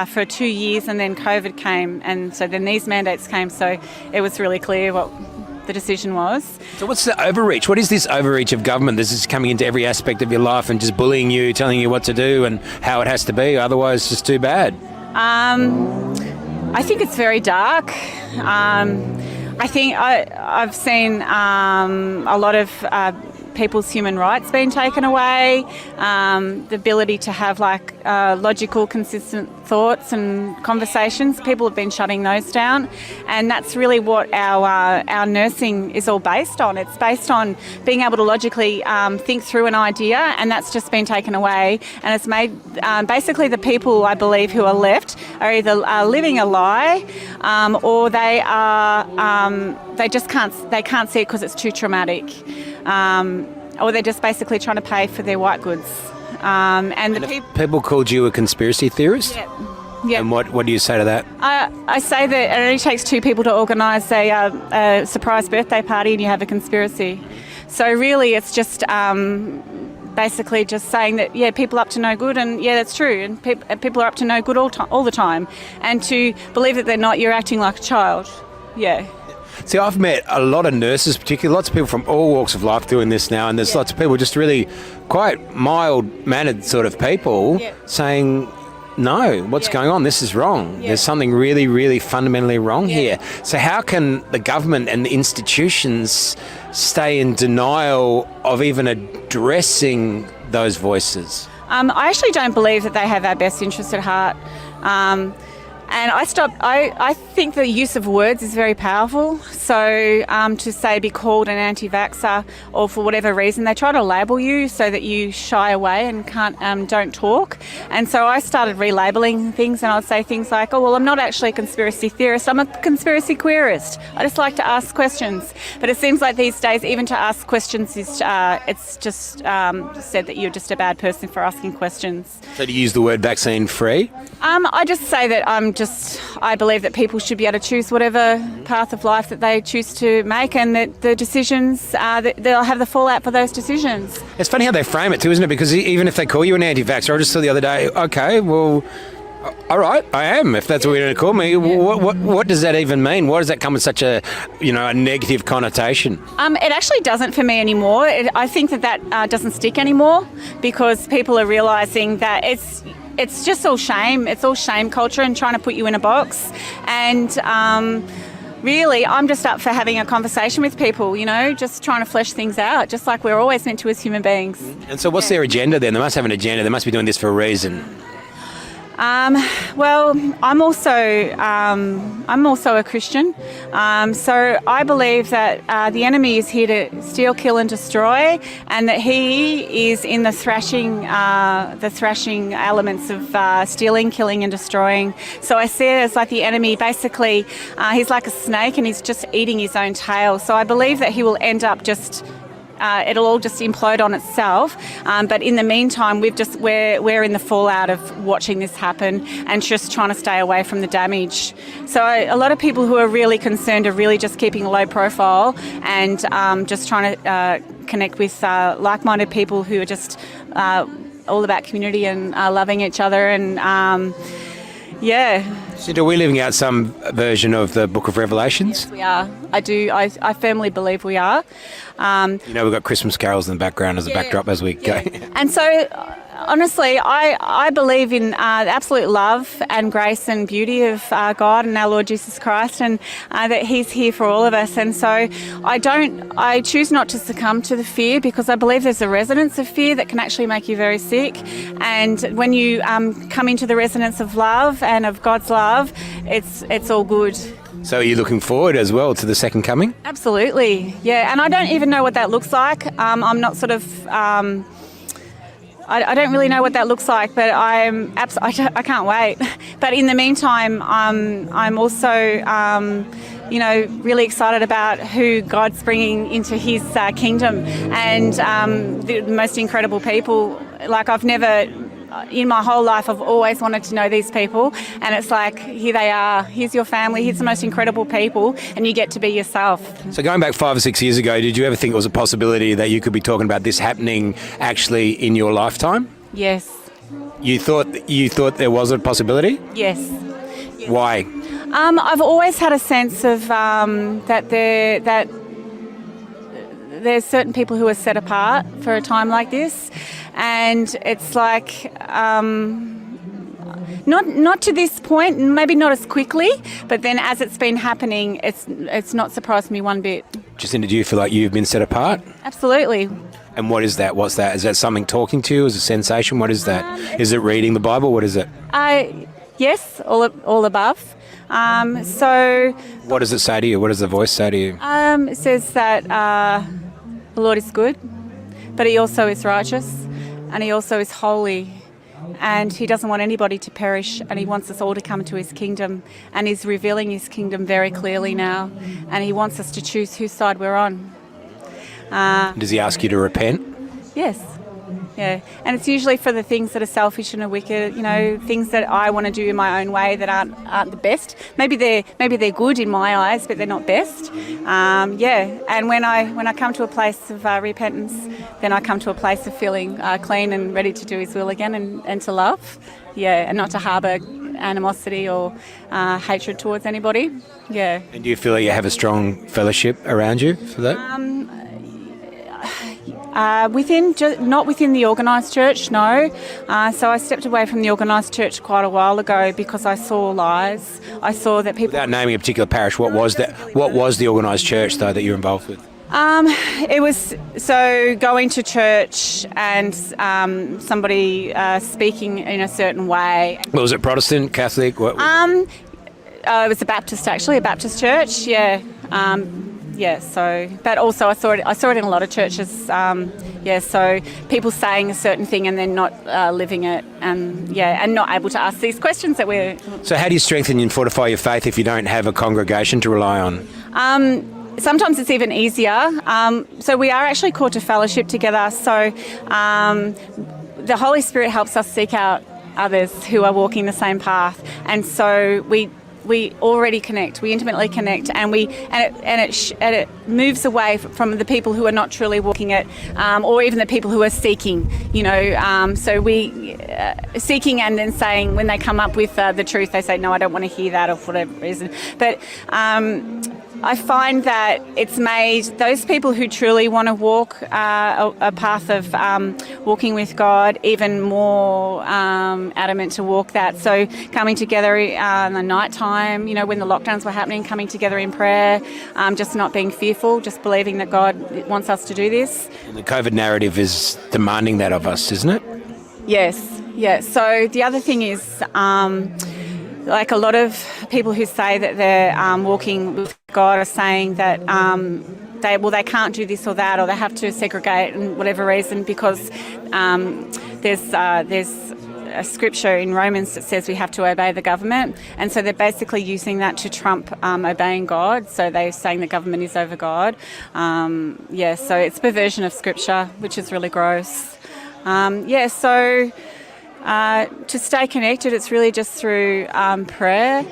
for 2 years, and then COVID came, and so then these mandates came, so it was really clear what the decision was. So what's the overreach? What is this overreach of government? This is coming into every aspect of your life and just bullying you, telling you what to do and how it has to be, otherwise it's just too bad. I think it's very dark. I think I've seen a lot of people's human rights being taken away, the ability to have logical, consistent thoughts and conversations. People have been shutting those down, and that's really what our nursing is all based on. It's based on being able to logically think through an idea, and that's just been taken away, and it's made basically the people, I believe, who are left are either living a lie, or they can't see it because it's too traumatic. Or they're just basically trying to pay for their white goods. People called you a conspiracy theorist? Yeah. And what do you say to that? I say that it only takes two people to organise a surprise birthday party and you have a conspiracy. So really it's just basically just saying that, people are up to no good, and that's true, and people are up to no good all the time. And to believe that they're not, you're acting like a child. Yeah. See, I've met a lot of nurses, particularly lots of people from all walks of life doing this now, and there's lots of people, just really quite mild-mannered sort of people saying, no, what's going on? This is wrong. There's something really, really fundamentally wrong here. So how can the government and the institutions stay in denial of even addressing those voices? I actually don't believe that they have our best interests at heart. And I think the use of words is very powerful. So to say be called an anti-vaxxer, or for whatever reason, they try to label you so that you shy away and don't talk. And so I started relabeling things, and I'd say things like, oh, well, I'm not actually a conspiracy theorist, I'm a conspiracy queerist. I just like to ask questions. But it seems like these days, even to ask questions is it's just said that you're just a bad person for asking questions. So do you use the word vaccine free? I just say that I believe that people should be able to choose whatever path of life that they choose to make, and that the decisions, that they'll have the fallout for those decisions. It's funny how they frame it too, isn't it? Because even if they call you an anti-vaxxer, I just saw the other day, okay, well, all right, I am, if that's what you're going to call me. What does that even mean? Why does that come with such a negative connotation? It actually doesn't for me anymore. I think that doesn't stick anymore, because people are realising that it's just all shame. It's all shame culture and trying to put you in a box. And really, I'm just up for having a conversation with people, just trying to flesh things out, just like we're always meant to as human beings. And so what's their agenda then? They must have an agenda. They must be doing this for a reason. Well, I'm also a Christian, so I believe that the enemy is here to steal, kill, and destroy, and that he is in the thrashing elements of stealing, killing, and destroying. So I see it as like the enemy. Basically, he's like a snake, and he's just eating his own tail. So I believe that he will end up just. It'll all just implode on itself. But in the meantime, we're in the fallout of watching this happen and just trying to stay away from the damage. So a lot of people who are really concerned are really just keeping a low profile and just trying to connect with like-minded people who are just all about community and loving each other and So are we living out some version of the Book of Revelations? Yes, we are. I do. I firmly believe we are. We've got Christmas carols in the background as a backdrop as we go. And so, honestly, I believe in the absolute love and grace and beauty of God and our Lord Jesus Christ, and that He's here for all of us. And so I choose not to succumb to the fear, because I believe there's a resonance of fear that can actually make you very sick. And when you come into the resonance of love and of God's love, it's all good. So are you looking forward as well to the second coming? Absolutely, yeah. And I don't even know what that looks like. I'm not sort of... I don't really know what that looks like, but I can't wait. But in the meantime, I'm also, really excited about who God's bringing into His kingdom, and the most incredible people. Like, I've never, in my whole life, I've always wanted to know these people, and it's like, here they are. Here's your family. Here's the most incredible people, and you get to be yourself. So going back 5 or 6 years ago, did you ever think it was a possibility that you could be talking about this happening actually in your lifetime? Yes. You thought there was a possibility? Yes. Why? I've always had a sense of that there's certain people who are set apart for a time like this, and it's like not to this point, maybe not as quickly, but then as it's been happening, it's not surprised me one bit. Jacinda, do you feel like you've been set apart? Absolutely. And what is that? What's that? Is that something talking to you? Is it a sensation? What is that? Is it reading the Bible? What is it? Yes, all above. So what does it say to you? What does the voice say to you? It says that the Lord is good, but He also is righteous, and He also is holy, and He doesn't want anybody to perish, and He wants us all to come to His kingdom, and He's revealing His kingdom very clearly now, and He wants us to choose whose side we're on. Does He ask you to repent? Yes. Yeah, and it's usually for the things that are selfish and are wicked, things that I want to do in my own way that aren't the best. Maybe they're good in my eyes, but they're not best. And when I come to a place of repentance, then I come to a place of feeling clean and ready to do His will again and to love. Yeah, and not to harbour animosity or hatred towards anybody. Yeah. And do you feel like you have a strong fellowship around you for that? Not within the organised church, no. So I stepped away from the organised church quite a while ago because I saw lies. I saw that people... Without naming a particular parish, what was the organised church, though, that you're involved with? It was so going to church and somebody speaking in a certain way. Well, was it Protestant, Catholic? What? It was a Baptist, actually, a Baptist church. Yeah, So, but also I saw it in a lot of churches. So people saying a certain thing and then not living it, and not able to ask these questions that we're. So, how do you strengthen and fortify your faith if you don't have a congregation to rely on? Sometimes it's even easier. So we are actually called to fellowship together. So the Holy Spirit helps us seek out others who are walking the same path, and so we already connect. We intimately connect, and it moves away from the people who are not truly walking it, or even the people who are seeking. So we seeking and then saying, when they come up with the truth, they say, no, I don't want to hear that, or for whatever reason. But I find that it's made those people who truly want to walk a path of walking with God even more adamant to walk that. So coming together in the night time, when the lockdowns were happening, coming together in prayer, just not being fearful, just believing that God wants us to do this. And the COVID narrative is demanding that of us, isn't it? Yes. So the other thing is, like a lot of people who say that they're walking with God are saying that they can't do this or that, or they have to segregate and whatever reason, because there's a scripture in Romans that says we have to obey the government, and so they're basically using that to trump obeying God. So they're saying the government is over God. So it's perversion of scripture, which is really gross. To stay connected, it's really just through prayer,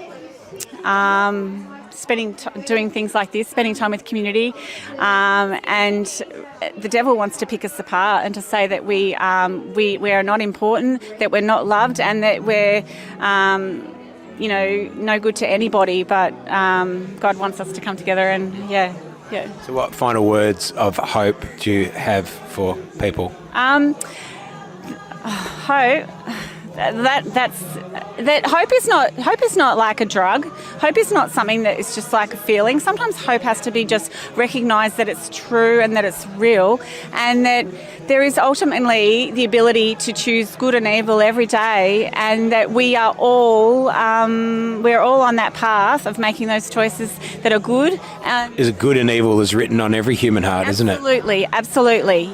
doing things like this, spending time with community, and the devil wants to pick us apart and to say that we are not important, that we're not loved, and that we're no good to anybody. But God wants us to come together and So, what final words of hope do you have for people? Hope. That hope is not like a drug. Hope is not something that is just like a feeling. Sometimes hope has to be just recognised that it's true and that it's real, and that there is ultimately the ability to choose good and evil every day, and that we are all we're all on that path of making those choices that are good. Is it good and evil is written on every human heart, isn't it? Absolutely,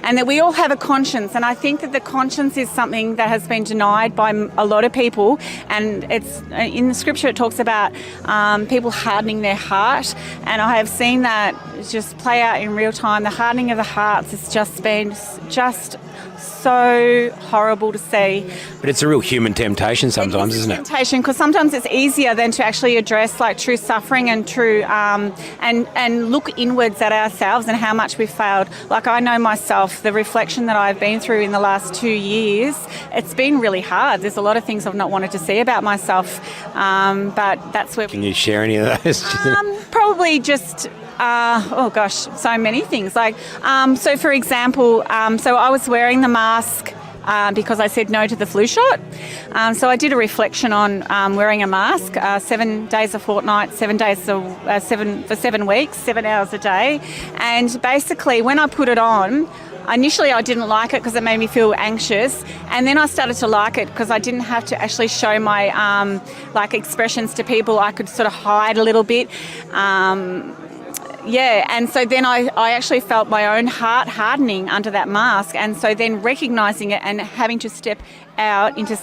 and that we all have a conscience, and I think that the conscience is something that has been denied by a lot of people, and it's in the scripture it talks about people hardening their heart, and I have seen that just play out in real time. The hardening of the hearts has just been so horrible to see. But it's a real human temptation sometimes, isn't it? Temptation, because sometimes it's easier than to actually address like true suffering and true and look inwards at ourselves and how much we've failed. Like I know myself, the reflection that I've been through in the last 2 years, it's been really hard. There's a lot of things I've not wanted to see about myself, but that's where. Can you share any of those? Probably just. So many things. So for example, so I was wearing the mask because I said no to the flu shot. So I did a reflection on wearing a mask 7 days a fortnight, 7 days for 7 weeks, 7 hours a day. And basically when I put it on, initially I didn't like it because it made me feel anxious, and then I started to like it because I didn't have to actually show my expressions to people. I could sort of hide a little bit. And so then I actually felt my own heart hardening under that mask, and so then recognising it and having to step out into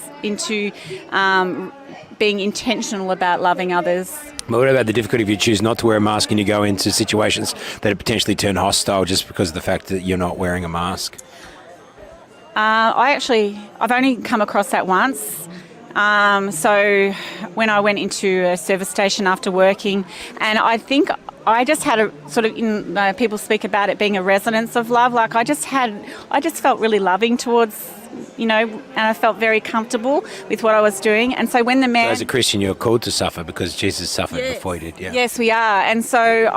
being intentional about loving others. But what about the difficulty if you choose not to wear a mask and you go into situations that potentially turn hostile just because of the fact that you're not wearing a mask? I've only come across that once. So when I went into a service station after working, and I think I just had a sort of, people speak about it being a resonance of love. Like I just felt really loving towards and I felt very comfortable with what I was doing. And so when the man... As a Christian, you're called to suffer because Jesus suffered before you did, yeah. Yes, we are. And so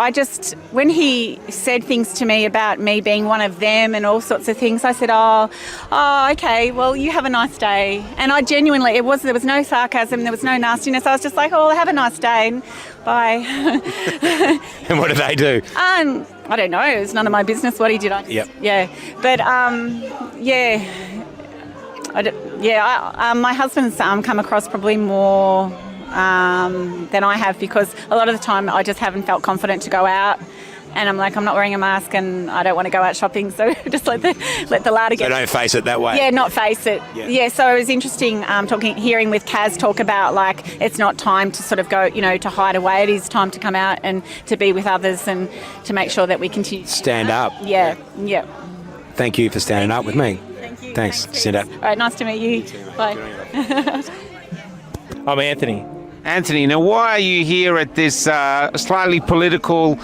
when he said things to me about me being one of them and all sorts of things, I said, oh, okay, well, you have a nice day. And I genuinely, there was no sarcasm, there was no nastiness. I was just like, oh, have a nice day and bye. And what did they do? I don't know. It's none of my business what he did. Yeah. But, my husband's come across probably more than I have, because a lot of the time I just haven't felt confident to go out. And I'm like, I'm not wearing a mask and I don't want to go out shopping, so just let the larder get... So don't face it that way. Yeah, not face it. Yeah, so it was interesting hearing with Kaz talk about, like, it's not time to sort of go, to hide away. It is time to come out and to be with others and to make sure that we continue to stand up. Yeah. Thank you for standing up with me. Thank you. Thanks. Stand up. All right, nice to meet you. Bye. I'm Anthony. Anthony, now why are you here at this slightly political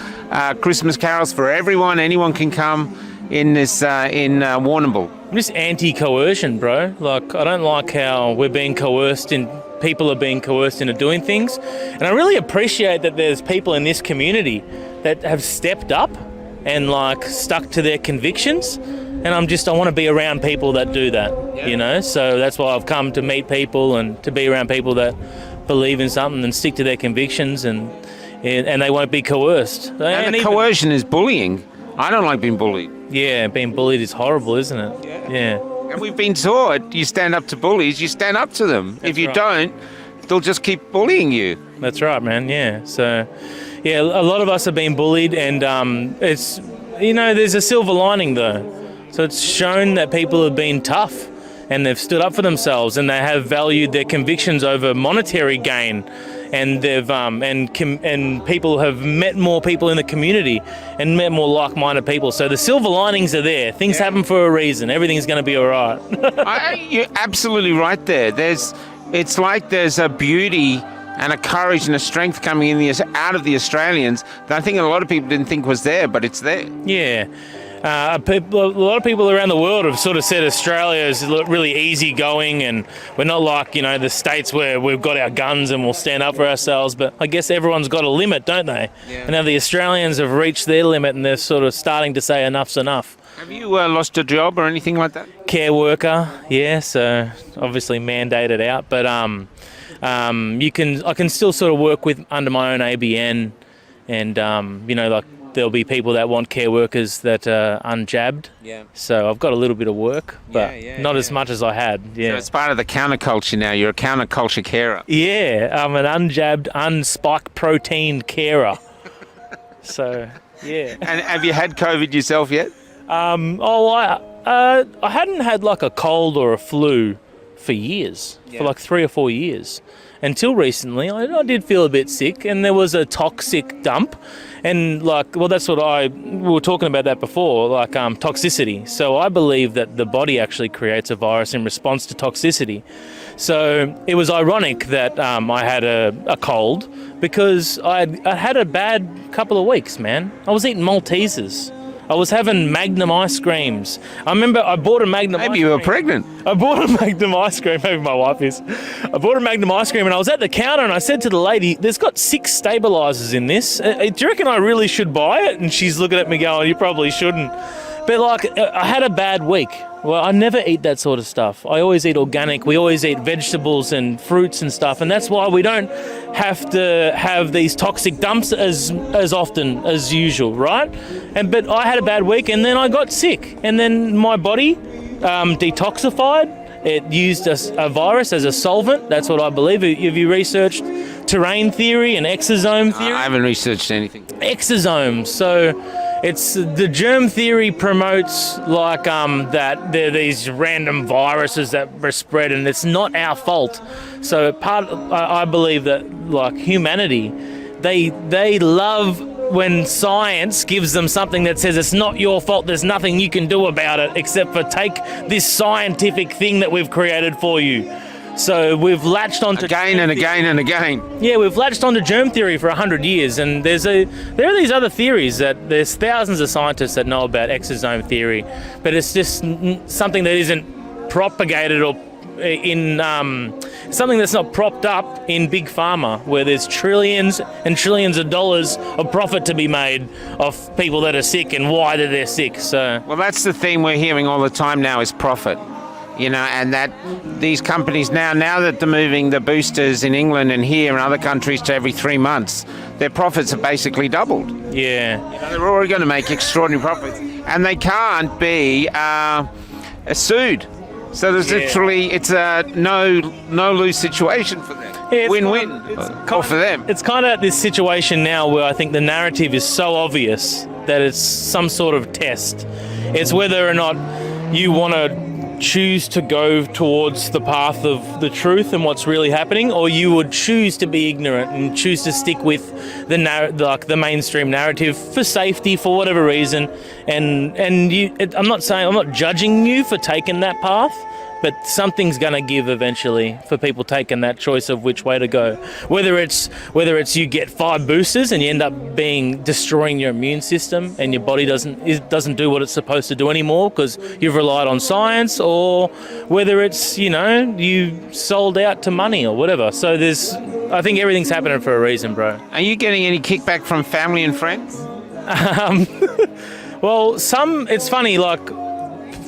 Christmas carols for everyone? Anyone can come in this in Warrnambool. I'm just anti-coercion, bro. Like, I don't like how we're being coerced in. People are being coerced into doing things, and I really appreciate that there's people in this community that have stepped up and stuck to their convictions. And I want to be around people that do that, So that's why I've come to meet people and to be around people that believe in something and stick to their convictions, and they won't be coerced. And coercion is bullying. I don't like being bullied. Yeah, being bullied is horrible, isn't it? Yeah. And we've been taught, you stand up to bullies, you stand up to them. If you don't, they'll just keep bullying you. That's right, man, yeah. So, yeah, a lot of us have been bullied, and it's, there's a silver lining though. So it's shown that people have been tough and they've stood up for themselves, and they have valued their convictions over monetary gain, and they've and people have met more people in the community and met more like-minded people. So the silver linings are there. Things happen for a reason. Everything's going to be all right. You're absolutely right there. It's like there's a beauty and a courage and a strength coming out of the Australians that I think a lot of people didn't think was there, but it's there. Yeah. A lot of people around the world have sort of said Australia is really easygoing, and we're not like, the States where we've got our guns and we'll stand up for ourselves. But I guess everyone's got a limit, don't they? Yeah. And now the Australians have reached their limit, and they're sort of starting to say enough's enough. Have you lost a job or anything like that? Care worker, yeah. So obviously mandated out, but I can still sort of work under my own ABN, and there'll be people that want care workers that are unjabbed. Yeah. So I've got a little bit of work, but not as much as I had. Yeah. So it's part of the counterculture now. You're a counterculture carer. Yeah, I'm an unjabbed, unspiked protein carer. So, yeah. And have you had COVID yourself yet? I hadn't had a cold or a flu for years, for 3 or 4 years. Until recently, I did feel a bit sick, and there was a toxic dump. And that's what we were talking about that before, toxicity. So I believe that the body actually creates a virus in response to toxicity. So it was ironic that I had a cold, because I had a bad couple of weeks, man. I was eating Maltesers. I was having Magnum ice creams. I remember I bought a Magnum ice cream. Maybe you were pregnant. I bought a Magnum ice cream. Maybe my wife is. I bought a Magnum ice cream, and I was at the counter, and I said to the lady, there's got 6 stabilisers in this. Do you reckon I really should buy it? And she's looking at me going, you probably shouldn't. But I had a bad week. Well, I never eat that sort of stuff. I always eat organic. We always eat vegetables and fruits and stuff, and that's why we don't have to have these toxic dumps as often as usual, right? But I had a bad week, and then I got sick, and then my body detoxified. It used a virus as a solvent. That's what I believe. Have you researched terrain theory and exosome theory? I haven't researched anything. Exosomes. So it's the germ theory promotes that there are these random viruses that are spread, and it's not our fault. So I believe that humanity, they love when science gives them something that says it's not your fault, there's nothing you can do about it except for take this scientific thing that we've created for you. So we've latched onto again and again and again. Yeah, we've latched onto germ theory for 100 years, and there are these other theories that there's thousands of scientists that know about exosome theory, but it's just something that isn't propagated or in something that's not propped up in big pharma, where there's trillions and trillions of dollars of profit to be made off people that are sick and why they're sick. So, Well, that's the theme we're hearing all the time now is profit. You know, and that these companies now that they're moving the boosters in England and here and other countries to every 3 months, their profits have basically doubled. yeah. You know, they're already going to make extraordinary profits, and they can't be sued. So there's literally, it's a no lose situation for them. Yeah, Win-win, or for them. It's kind of this situation now where I think the narrative is so obvious that it's some sort of test. It's whether or not you want to choose to go towards the path of the truth and what's really happening, or you would choose to be ignorant and choose to stick with the mainstream narrative for safety, for whatever reason. And I'm not judging you for taking that path, but something's going to give eventually for people taking that choice of which way to go. Whether it's you get 5 boosters and you end up destroying your immune system and your body doesn't do what it's supposed to do anymore because you've relied on science, or whether it's you sold out to money or whatever. So I think everything's happening for a reason, bro. Are you getting any kickback from family and friends? Well, it's funny, like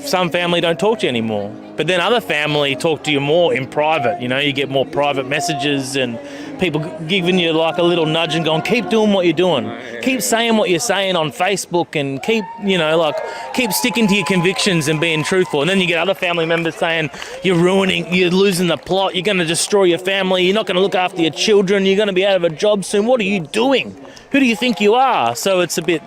some family don't talk to you anymore. But then other family talk to you more in private. You get more private messages and people giving you like a little nudge and going, keep doing what you're doing. Keep saying what you're saying on Facebook and keep sticking to your convictions and being truthful. And then you get other family members saying, you're losing the plot. You're going to destroy your family. You're not going to look after your children. You're going to be out of a job soon. What are you doing? Who do you think you are? So it's a bit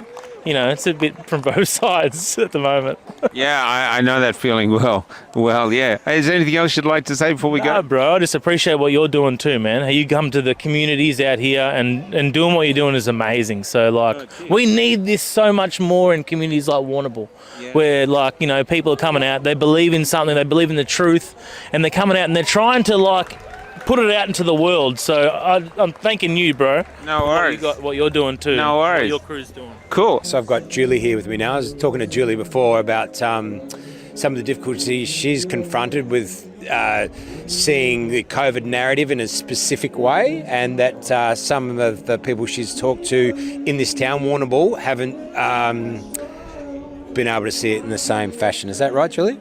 from both sides at the moment. Yeah, I know that feeling well. Well, yeah. Is there anything else you'd like to say before we go? No, bro, I just appreciate what you're doing too, man. How you come to the communities out here and doing what you're doing is amazing. So, we need this so much more in communities like Warrnambool, where, people are coming out, they believe in something, they believe in the truth, and they're coming out and they're trying to, put it out into the world. So I'm thanking you, bro. No worries. What you're doing too. No worries. What your crew's doing. Cool. So I've got Julie here with me now. I was talking to Julie before about some of the difficulties she's confronted with seeing the COVID narrative in a specific way, and that some of the people she's talked to in this town, Warrnambool, haven't been able to see it in the same fashion. Is that right, Julie?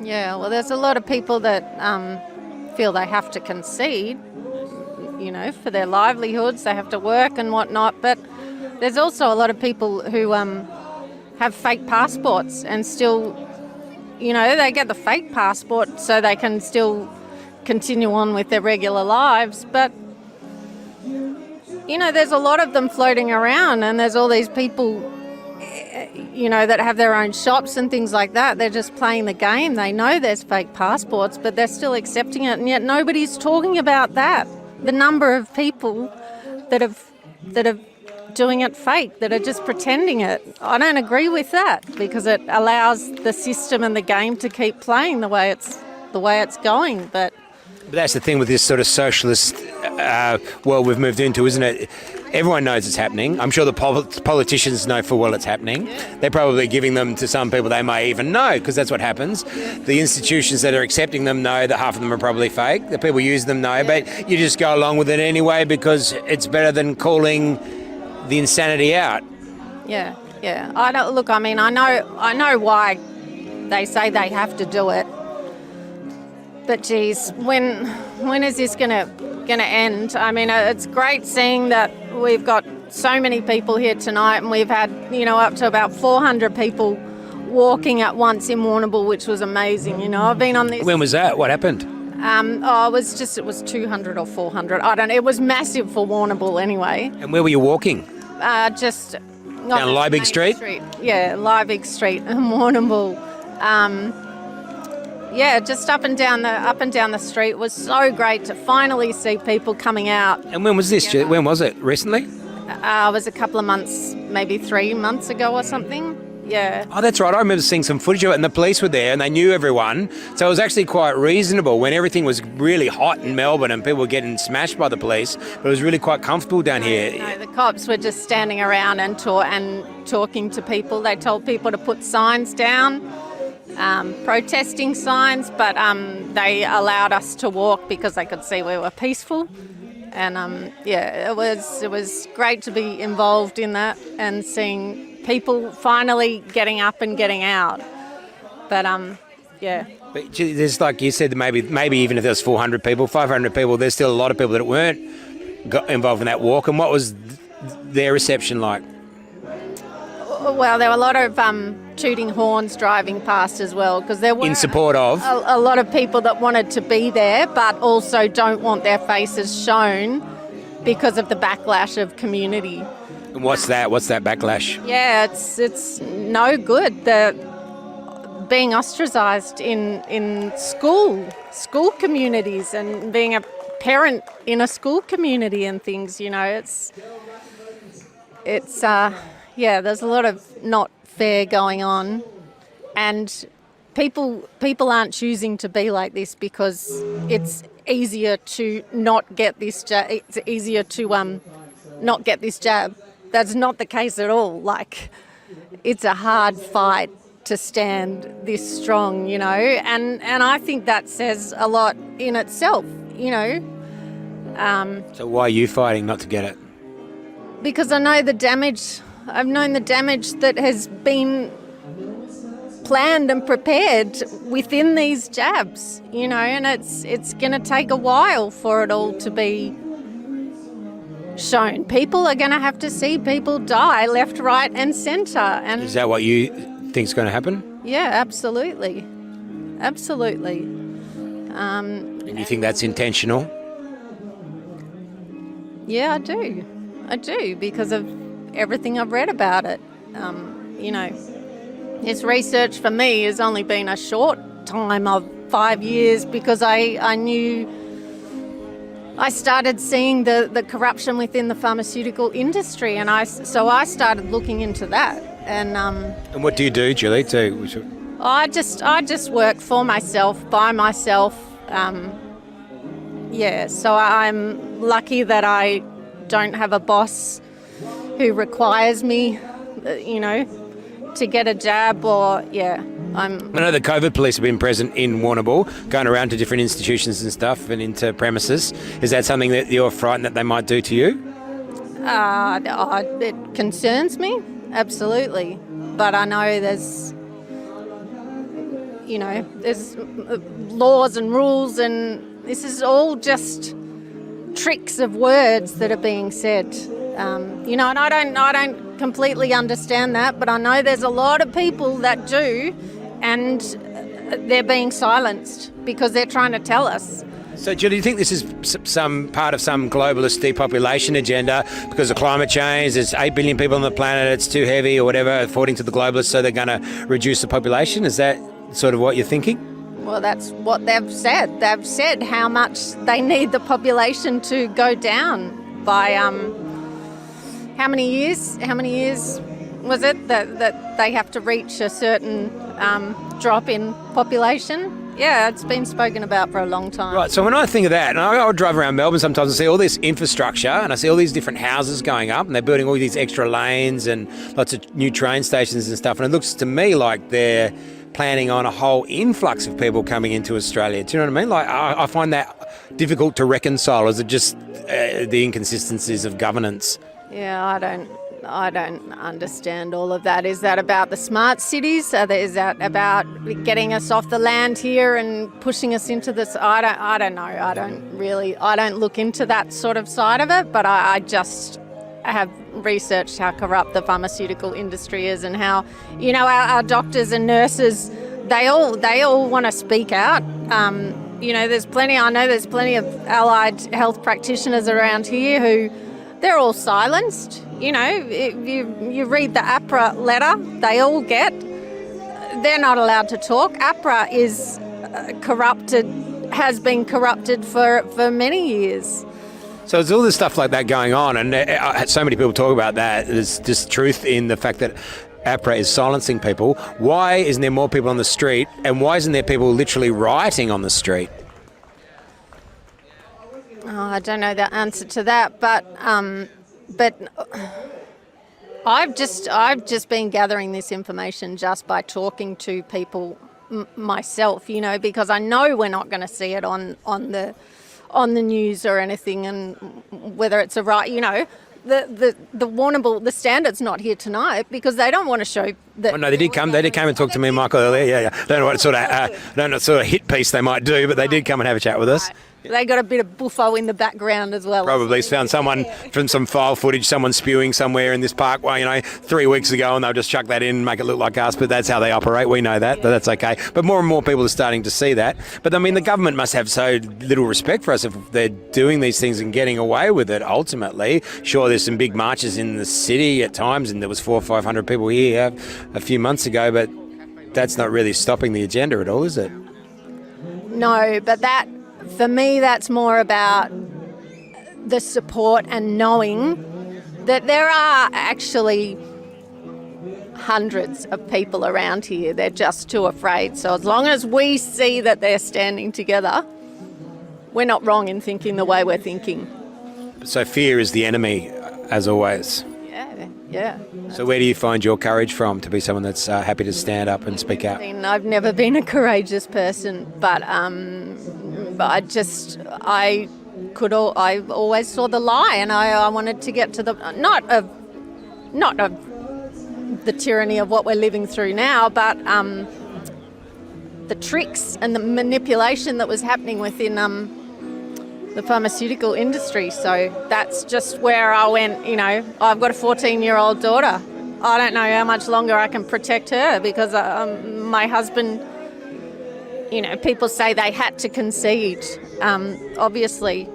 Yeah, well, there's a lot of people that feel they have to concede, for their livelihoods, they have to work and whatnot, but there's also a lot of people who have fake passports and still, they get the fake passport so they can still continue on with their regular lives, but, there's a lot of them floating around, and there's all these people that have their own shops and things like that. They're just playing the game. They know there's fake passports, but they're still accepting it, and yet nobody's talking about that. The number of people that are doing it fake, that are just pretending it. I don't agree with that, because it allows the system and the game to keep playing the way it's going. But that's the thing with this sort of socialist world we've moved into, isn't it? Everyone knows it's happening. I'm sure the politicians know full well it's happening. Yeah. They're probably giving them to some people they may even know, because that's what happens. Yeah. The institutions that are accepting them know that half of them are probably fake. The people using them know, but you just go along with it anyway because it's better than calling the insanity out. Yeah. I know why they say they have to do it. But geez, when is this gonna end? I mean, it's great seeing that we've got so many people here tonight, and we've had up to about 400 people walking at once in Warrnambool, which was amazing. I've been on this. When was that? What happened? It was 200 or 400. I don't know. It was massive for Warrnambool anyway. And where were you walking? Just down Liebig Street. Yeah, Liebig Street in Warrnambool. Yeah, just up and down the street. It was so great to finally see people coming out. And when was this? Yeah. When was it? Recently? It was a couple of months, maybe 3 months ago or something. Yeah. Oh, that's right. I remember seeing some footage of it, and the police were there, and they knew everyone. So it was actually quite reasonable when everything was really hot in Melbourne and people were getting smashed by the police. But it was really quite comfortable down here. No, the cops were just standing around and talking to people. They told people to put signs down. protesting signs, but they allowed us to walk because they could see we were peaceful. And it was great to be involved in that and seeing people finally getting up and getting out. But But there's, like you said, maybe even if there's 400 people, 500 people, there's still a lot of people that weren't got involved in that walk. And what was their reception like? Well, there were a lot of tooting horns driving past as well, because there were In support of? a lot of people that wanted to be there but also don't want their faces shown because of the backlash of community. And what's that? What's that backlash? Yeah, it's no good. Being ostracised in school communities, and being a parent in a school community and things, there's a lot of not fair going on, and people aren't choosing to be like this because it's easier to not get this jab. It's easier to not get this jab. That's not the case at all. Like, it's a hard fight to stand this strong, and I think that says a lot in itself, So why are you fighting not to get it? because I know the damage. I've known the damage that has been planned and prepared within these jabs, and it's going to take a while for it all to be shown. People are going to have to see people die left, right and centre. And Is that what you think's going to happen? yeah, absolutely. Absolutely. And you think that's intentional? Yeah, I do. Because of everything I've read about it. This research for me has only been a short time of 5 years, because I knew I started seeing the corruption within the pharmaceutical industry, and I started looking into that. And what do you do, Julie? I just work for myself, by myself. So I'm lucky that I don't have a boss who requires me, to get a jab I know the COVID police have been present in Warrnambool, going around to different institutions and stuff and into premises. Is that something that you're frightened that they might do to you? It concerns me, absolutely. But I know there's laws and rules, and this is all just tricks of words that are being said. And I don't completely understand that, but I know there's a lot of people that do, and they're being silenced because they're trying to tell us. So, Julie, do you think this is some part of some globalist depopulation agenda because of climate change? There's 8 billion people on the planet, it's too heavy or whatever, according to the globalists, so they're going to reduce the population? Is that sort of what you're thinking? Well, that's what they've said. They've said how much they need the population to go down by how many years was it that they have to reach a certain drop in population? Yeah, it's been spoken about for a long time. Right, so when I think of that, and I drive around Melbourne sometimes and see all this infrastructure, and I see all these different houses going up, and they're building all these extra lanes and lots of new train stations and stuff, and it looks to me like they're planning on a whole influx of people coming into Australia. Do you know what I mean? Like, I find that difficult to reconcile. Is it just the inconsistencies of governance? Yeah, I don't understand all of that. Is that about the smart cities? Is that about getting us off the land here and pushing us into this? I don't know. I don't look into that sort of side of it, but I just have researched how corrupt the pharmaceutical industry is, and how, our doctors and nurses, they all want to speak out. I know there's plenty of allied health practitioners around here who, they're all silenced. If you read the APRA letter, they all get. They're not allowed to talk. APRA is corrupted, has been corrupted for many years. So there's all this stuff like that going on, and so many people talk about that. There's just truth in the fact that APRA is silencing people. Why isn't there more people on the street, and why isn't there people literally rioting on the street? Oh, I don't know the answer to that, but I've just been gathering this information just by talking to people myself, you know, because I know we're not going to see it on the news or anything, and whether it's a right, you know. The Warrnambool, the Standard's not here tonight because they don't want to show that. Oh, no, they did come. They did come and talk to me and Michael earlier. Yeah. Don't know what sort of hit piece they might do, but they did come and have a chat with us. They got a bit of buffo in the background as well. Probably found someone from some file footage, someone spewing somewhere in this park, well, you know, 3 weeks ago, and they'll just chuck that in and make it look like us. But that's how they operate. We know that, but that's okay. But more and more people are starting to see that. But I mean, the government must have so little respect for us if they're doing these things and getting away with it. Ultimately, sure, there's some big marches in the city at times, and there was 400 or 500 people here a few months ago. But that's not really stopping the agenda at all, is it? No, but that. For me, that's more about the support and knowing that there are actually hundreds of people around here. They're just too afraid. So as long as we see that they're standing together, we're not wrong in thinking the way we're thinking. So fear is the enemy, as always. Yeah. So where do you find your courage from to be someone that's happy to stand up and speak out? I've never been a courageous person, but I always saw the lie, and I wanted to get to the not of the tyranny of what we're living through now, but the tricks and the manipulation that was happening within the pharmaceutical industry. So that's just where I went, you know, I've got a 14-year-old daughter. I don't know how much longer I can protect her because my husband, you know, people say they had to concede. Obviously,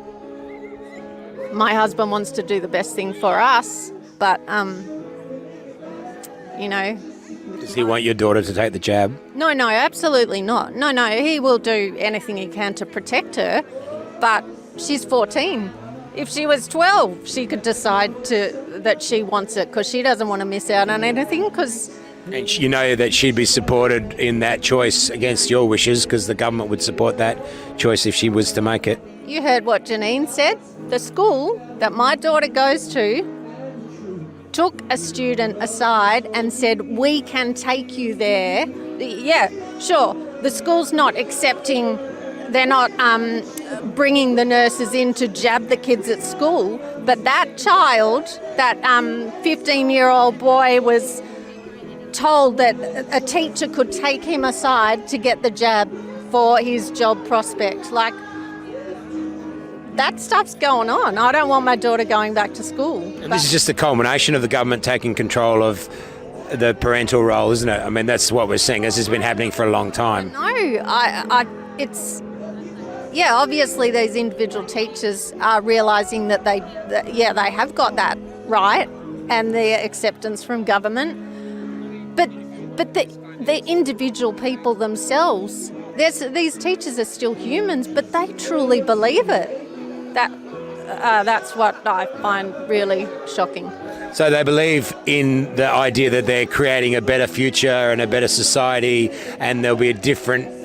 my husband wants to do the best thing for us, but, you know. Does he want your daughter to take the jab? No, absolutely not. No, he will do anything he can to protect her, but she's 14. If she was 12, she could decide that she wants it because she doesn't want to miss out on anything. And you know that she'd be supported in that choice against your wishes because the government would support that choice if she was to make it. You heard what Janine said. The school that my daughter goes to took a student aside and said, we can take you there. Yeah, sure. The school's not accepting. They're not bringing the nurses in to jab the kids at school. But that child, that 15-year-old boy, was told that a teacher could take him aside to get the jab for his job prospect. Like, that stuff's going on. I don't want my daughter going back to school. And this is just the culmination of the government taking control of the parental role, isn't it? I mean, that's what we're seeing. This has been happening for a long time. No, it's... Yeah, obviously these individual teachers are realising that they have got that right and their acceptance from government. But the individual people themselves, these teachers are still humans, but they truly believe it. That's what I find really shocking. So they believe in the idea that they're creating a better future and a better society, and there'll be a different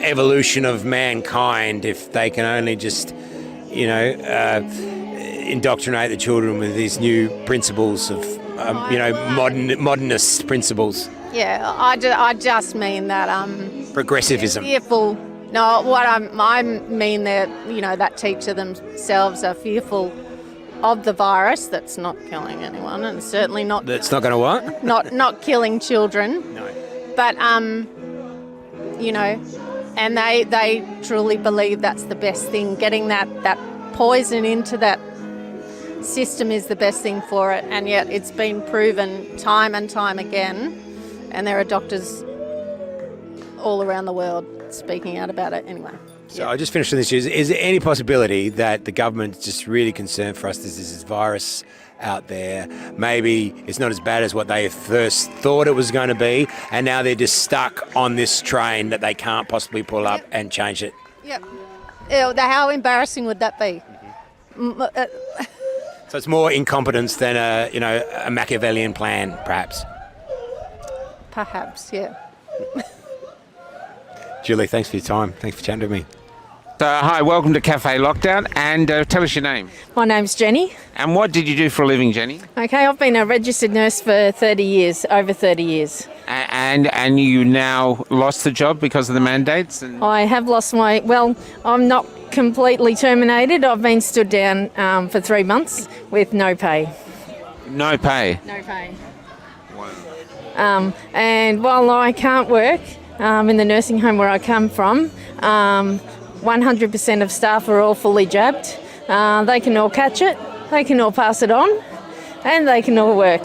evolution of mankind if they can only just, you know, indoctrinate the children with these new principles of, modernist principles. Yeah, I just mean that progressivism. Fearful. No, what I mean that, you know, that teacher themselves are fearful of the virus that's not killing anyone, and certainly not. That's not going to what? Not killing children. No. But you know, and they truly believe that's the best thing. Getting that poison into that system is the best thing for it, and yet it's been proven time and time again. And there are doctors all around the world speaking out about it anyway. So I just finished with this. Is there any possibility that the government's just really concerned for us? There's this virus out there. Maybe it's not as bad as what they first thought it was going to be, and now they're just stuck on this train that they can't possibly pull up and change it. Yep. How embarrassing would that be? So it's more incompetence than a Machiavellian plan, perhaps. Perhaps, yeah. Julie, thanks for your time. Thanks for chatting to me. Hi, welcome to Cafe Lockdown, and tell us your name. My name's Jenny. And what did you do for a living, Jenny? Okay, I've been a registered nurse for 30 years, over 30 years. And you now lost the job because of the mandates? And I have lost my, well, I'm not completely terminated. I've been stood down for 3 months with no pay. no pay? No pay. And while I can't work in the nursing home where I come from, 100% of staff are all fully jabbed. They can all catch it, they can all pass it on, and they can all work.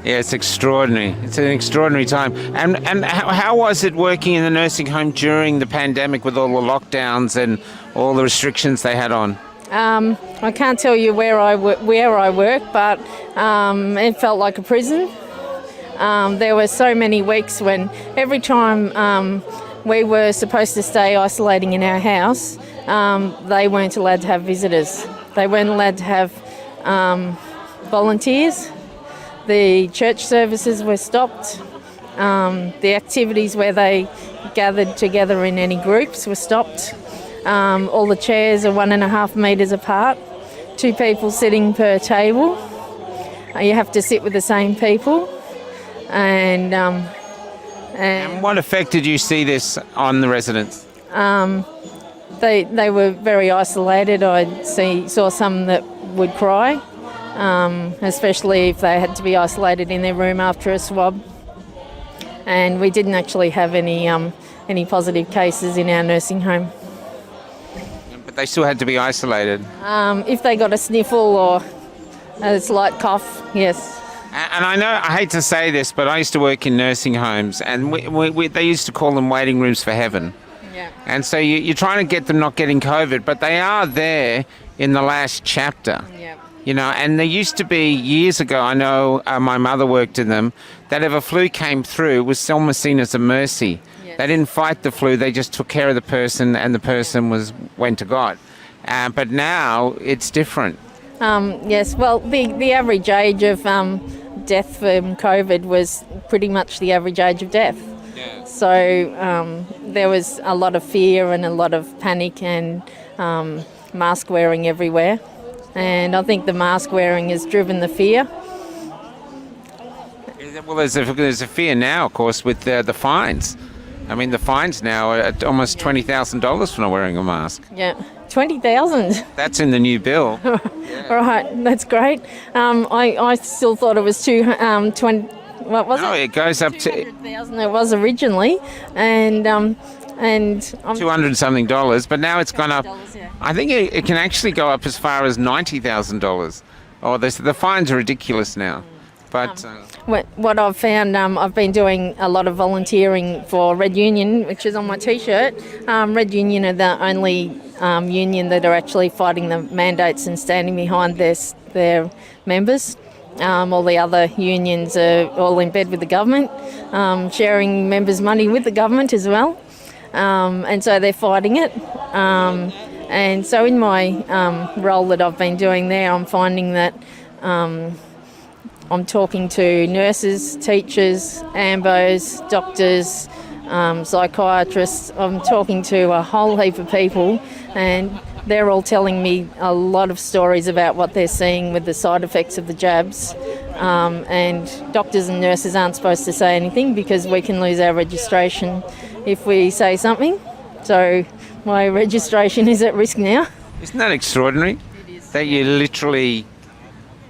Yeah, it's extraordinary. It's an extraordinary time. And how was it working in the nursing home during the pandemic with all the lockdowns and all the restrictions they had on? I can't tell you where I work, but it felt like a prison. There were so many weeks when every time we were supposed to stay isolating in our house, they weren't allowed to have visitors. They weren't allowed to have volunteers. The church services were stopped. The activities where they gathered together in any groups were stopped. All the chairs are 1.5 metres apart, 2 people sitting per table. You have to sit with the same people. And what effect did you see this on the residents? They were very isolated. I saw some that would cry, especially if they had to be isolated in their room after a swab. And we didn't actually have any positive cases in our nursing home. But they still had to be isolated. If they got a sniffle or a slight cough, yes. And I know, I hate to say this, but I used to work in nursing homes, and they used to call them waiting rooms for heaven. Yeah. And so you're trying to get them not getting COVID, but they are there in the last chapter. Yeah. You know, and there used to be years ago, I know my mother worked in them, that if a flu came through, it was almost seen as a mercy. Yes. They didn't fight the flu, they just took care of the person, and the person went to God. But now it's different. Yes, well, the average age of death from COVID was pretty much the average age of death. Yeah. So there was a lot of fear and a lot of panic and mask wearing everywhere. And I think the mask wearing has driven the fear. Well, there's a fear now, of course, with the fines. I mean, the fines now are at almost $20,000 for not wearing a mask. Yeah, 20,000. That's in the new bill. Right, that's great. I still thought it was 20. What was No, it? it goes up to 200,000 it was originally, and 200 something dollars, but now it's gone up. Yeah. I think it can actually go up as far as $90,000. Oh, the fines are ridiculous now. But What I've found, I've been doing a lot of volunteering for Red Union, which is on my T-shirt. Red Union are the only union that are actually fighting the mandates and standing behind their members. All the other unions are all in bed with the government, sharing members' money with the government as well. And so they're fighting it. And so in my role that I've been doing there, I'm finding that I'm talking to nurses, teachers, AMBOs, doctors, psychiatrists. I'm talking to a whole heap of people, and they're all telling me a lot of stories about what they're seeing with the side effects of the jabs. And doctors and nurses aren't supposed to say anything because we can lose our registration if we say something. So my registration is at risk now. isn't that extraordinary? It is. That you literally,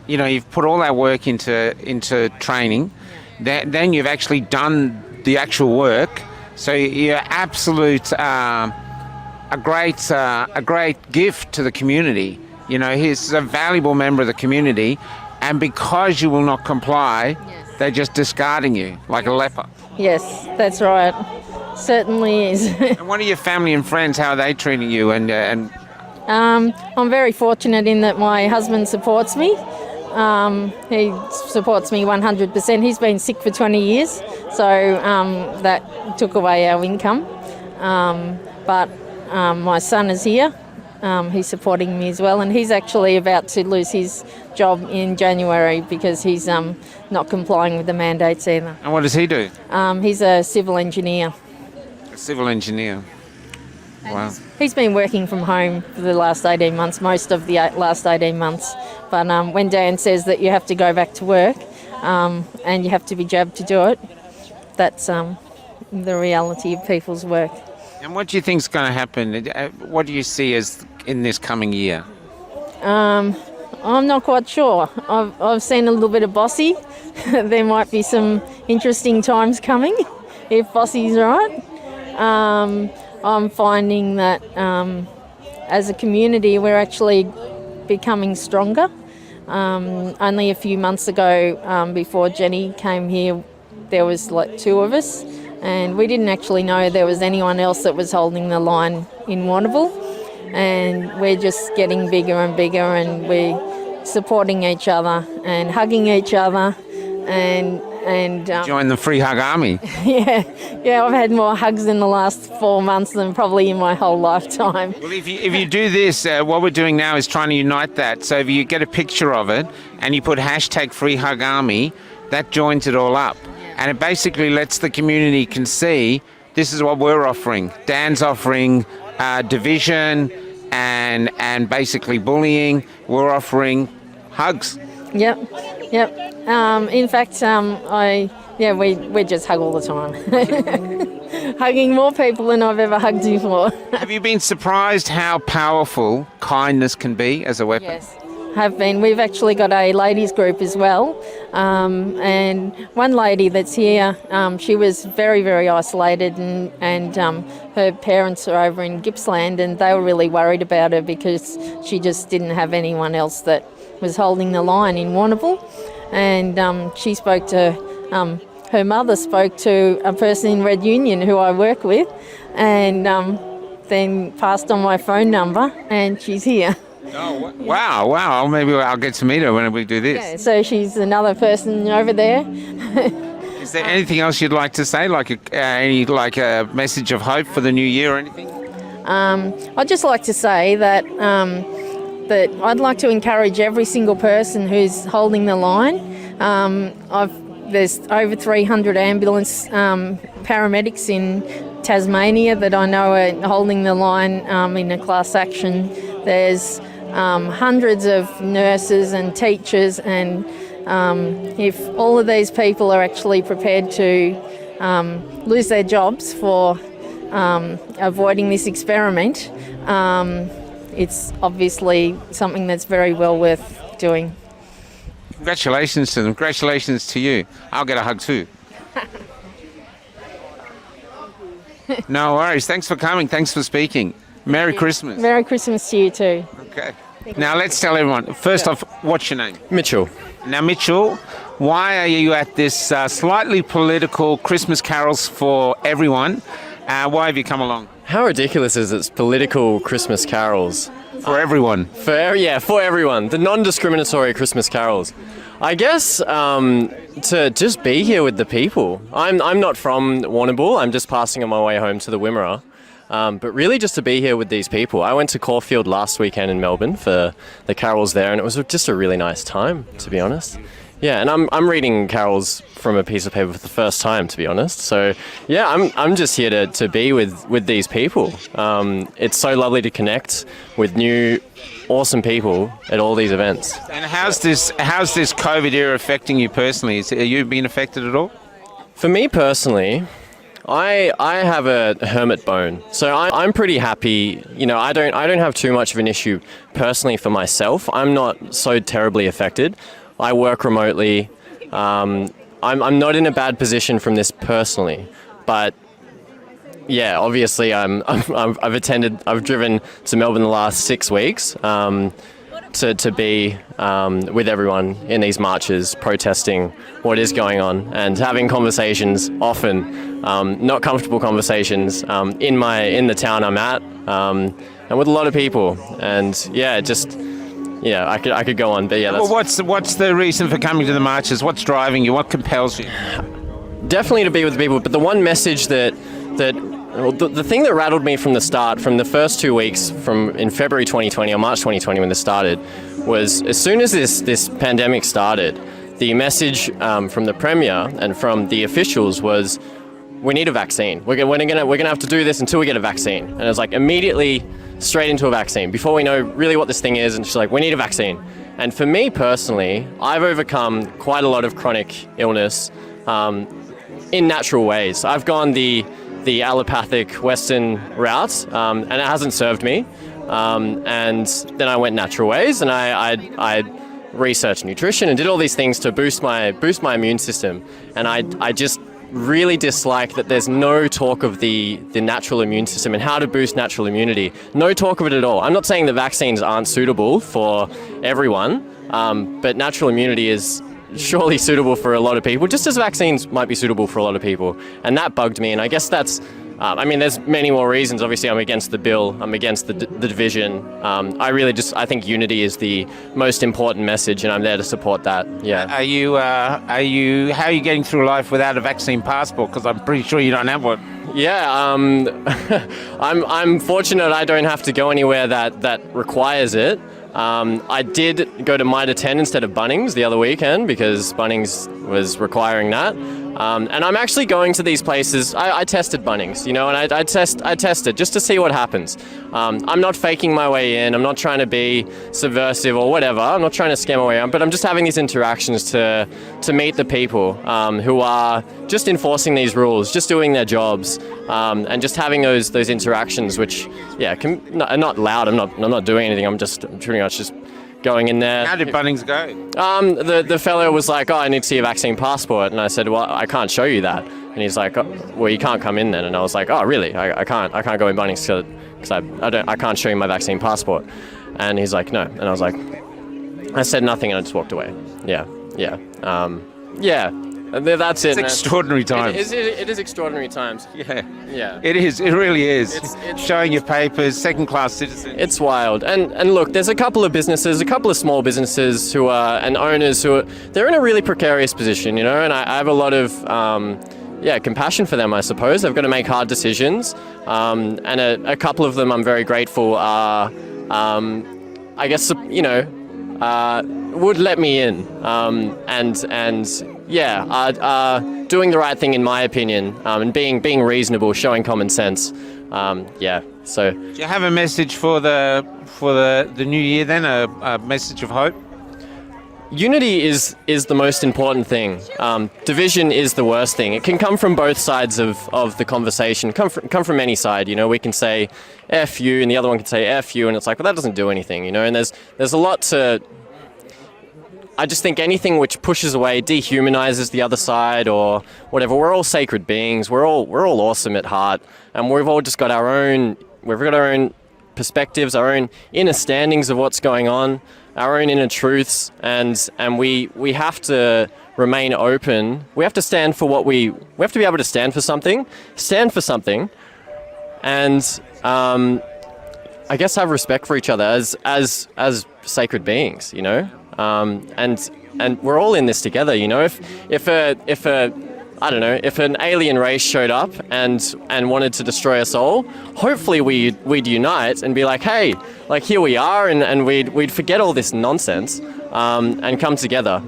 you know, you've put all that work into training, then you've actually done the actual work. So you're absolute a great gift to the community. You know, he's a valuable member of the community, and because you will not comply, they're just discarding you like a leper. Yes, that's right. Certainly is. And what are your family and friends? How are they treating you? And I'm very fortunate in that my husband supports me. He supports me 100%. He's been sick for 20 years, so that took away our income. But my son is here. He's supporting me as well, and he's actually about to lose his job in January because he's not complying with the mandates either. and what does he do? He's a civil engineer. A civil engineer. Wow. He's been working from home for the last 18 months, most of the last 18 months. But when Dan says that you have to go back to work and you have to be jabbed to do it, that's the reality of people's work. And what do you think is going to happen? What do you see as in this coming year? I'm not quite sure. I've seen a little bit of Bossy. There might be some interesting times coming if Bossy's right. I'm finding that as a community we're actually becoming stronger. Only a few months ago, before Jenny came here, there was like 2 of us, and we didn't actually know there was anyone else that was holding the line in Warrnambool. And we're just getting bigger and bigger, and we're supporting each other and hugging each other, and Join the Free Hug Army. yeah, I've had more hugs in the last 4 months than probably in my whole lifetime. Well, if you do this, what we're doing now is trying to unite that. So if you get a picture of it and you put hashtag Free Hug Army, that joins it all up. And it basically lets the community can see this is what we're offering. Dan's offering division and basically bullying. We're offering hugs. Yep. In fact, we just hug all the time. Hugging more people than I've ever hugged before. Have you been surprised how powerful kindness can be as a weapon? Yes, have been. We've actually got a ladies group as well. And one lady that's here, she was very, very isolated, and her parents are over in Gippsland, and they were really worried about her because she just didn't have anyone else that was holding the line in Warrnambool. And she spoke to, her mother spoke to a person in Red Union who I work with, and then passed on my phone number, and she's here. Oh, wow. Maybe I'll get to meet her when we do this. Yeah, so she's another person over there. Is there anything else you'd like to say, like a message of hope for the new year or anything? I'd just like to say that that I'd like to encourage every single person who's holding the line. There's over 300 ambulance paramedics in Tasmania that I know are holding the line in a class action. There's hundreds of nurses and teachers, and if all of these people are actually prepared to lose their jobs for avoiding this experiment, it's obviously something that's very well worth doing. Congratulations to them. Congratulations to you. I'll get a hug too. No worries. Thanks for coming. Thanks for speaking. Merry Christmas. Merry Christmas to you too. Okay. Now let's tell everyone. First off, what's your name? Mitchell. Now, Mitchell, why are you at this slightly political Christmas carols for everyone? Why have you come along? How ridiculous is it? It's political Christmas carols. For everyone. For everyone. The non-discriminatory Christmas carols. I guess to just be here with the people. I'm not from Warrnambool. I'm just passing on my way home to the Wimmera. But really just to be here with these people. I went to Caulfield last weekend in Melbourne for the carols there, and it was just a really nice time, to be honest. Yeah, and I'm reading carols from a piece of paper for the first time, to be honest. So yeah, I'm just here to be with these people. It's so lovely to connect with new, awesome people at all these events. And how's this COVID era affecting you personally? Are you being affected at all? For me personally, I have a hermit bone, so I'm pretty happy. You know, I don't have too much of an issue personally for myself. I'm not so terribly affected. I work remotely. I'm not in a bad position from this personally, but yeah, obviously I've driven to Melbourne the last 6 weeks to be with everyone in these marches, protesting what is going on and having conversations, often not comfortable conversations, in the town I'm at, and with a lot of people. And yeah, I could go on, but yeah. Well, what's the reason for coming to the marches? What's driving you? What compels you? Definitely to be with the people, but the one message the thing that rattled me from the start, from the first 2 weeks, in February 2020 or March 2020 when this started, was as soon as this pandemic started, the message from the Premier and from the officials was, we need a vaccine. We're gonna have to do this until we get a vaccine. And it was like immediately straight into a vaccine before we know really what this thing is. And she's like, we need a vaccine. And for me personally, I've overcome quite a lot of chronic illness. in natural ways. I've gone the allopathic Western route, and it hasn't served me. And then I went natural ways, and I researched nutrition and did all these things to boost my immune system. And I just really dislike that there's no talk of the natural immune system and how to boost natural immunity. No talk of it at all. I'm not saying that vaccines aren't suitable for everyone, but natural immunity is surely suitable for a lot of people, just as vaccines might be suitable for a lot of people. And that bugged me, and I guess that's, there's many more reasons. Obviously, I'm against the bill, I'm against the division. I think unity is the most important message, and I'm there to support that, yeah. How are you getting through life without a vaccine passport? Because I'm pretty sure you don't have one. Yeah, I'm fortunate I don't have to go anywhere that requires it. I did go to Mitre 10 instead of Bunnings the other weekend because Bunnings was requiring that. And I'm actually going to these places. I tested Bunnings, and I tested just to see what happens. I'm not faking my way in. I'm not trying to be subversive or whatever. I'm not trying to scam my way in, but I'm just having these interactions to meet the people who are just enforcing these rules, just doing their jobs, and just having those interactions, which, are not loud. I'm not doing anything. I'm pretty much just going in there. How did Bunnings go? The fellow was like, I need to see a vaccine passport. And I said, well, I can't show you that. And he's like, well, you can't come in then. And I was like, oh, really? I can't go in Bunnings because I can't show you my vaccine passport. And he's like, no. And I was like, I said nothing and I just walked away. Yeah. That's it. It's extraordinary times. It is extraordinary times. Yeah. It is. It really is. It's showing your papers, second-class citizen. It's wild. And look, there's a couple of small businesses who are, and owners they're in a really precarious position, and I have a lot of, compassion for them, I suppose. They've got to make hard decisions. And a couple of them I'm very grateful are, would let me in. Doing the right thing in my opinion, and being reasonable, showing common sense. So. Do you have a message for the new year then? A message of hope? Unity is the most important thing. Division is the worst thing. It can come from both sides of the conversation. Come from any side. We can say F you, and the other one can say F you, and it's like, well, that doesn't do anything. And there's a lot to. I just think anything which pushes away, dehumanizes the other side or whatever. We're all sacred beings. We're all awesome at heart, and we've all just got our own perspectives, our own inner standings of what's going on, our own inner truths, and we have to remain open. We have to stand for what we have to be able to stand for something, and I guess have respect for each other as sacred beings, and we're all in this together, If an alien race showed up and wanted to destroy us all, hopefully we'd unite and be like, hey, like here we are, and we'd forget all this nonsense, and come together.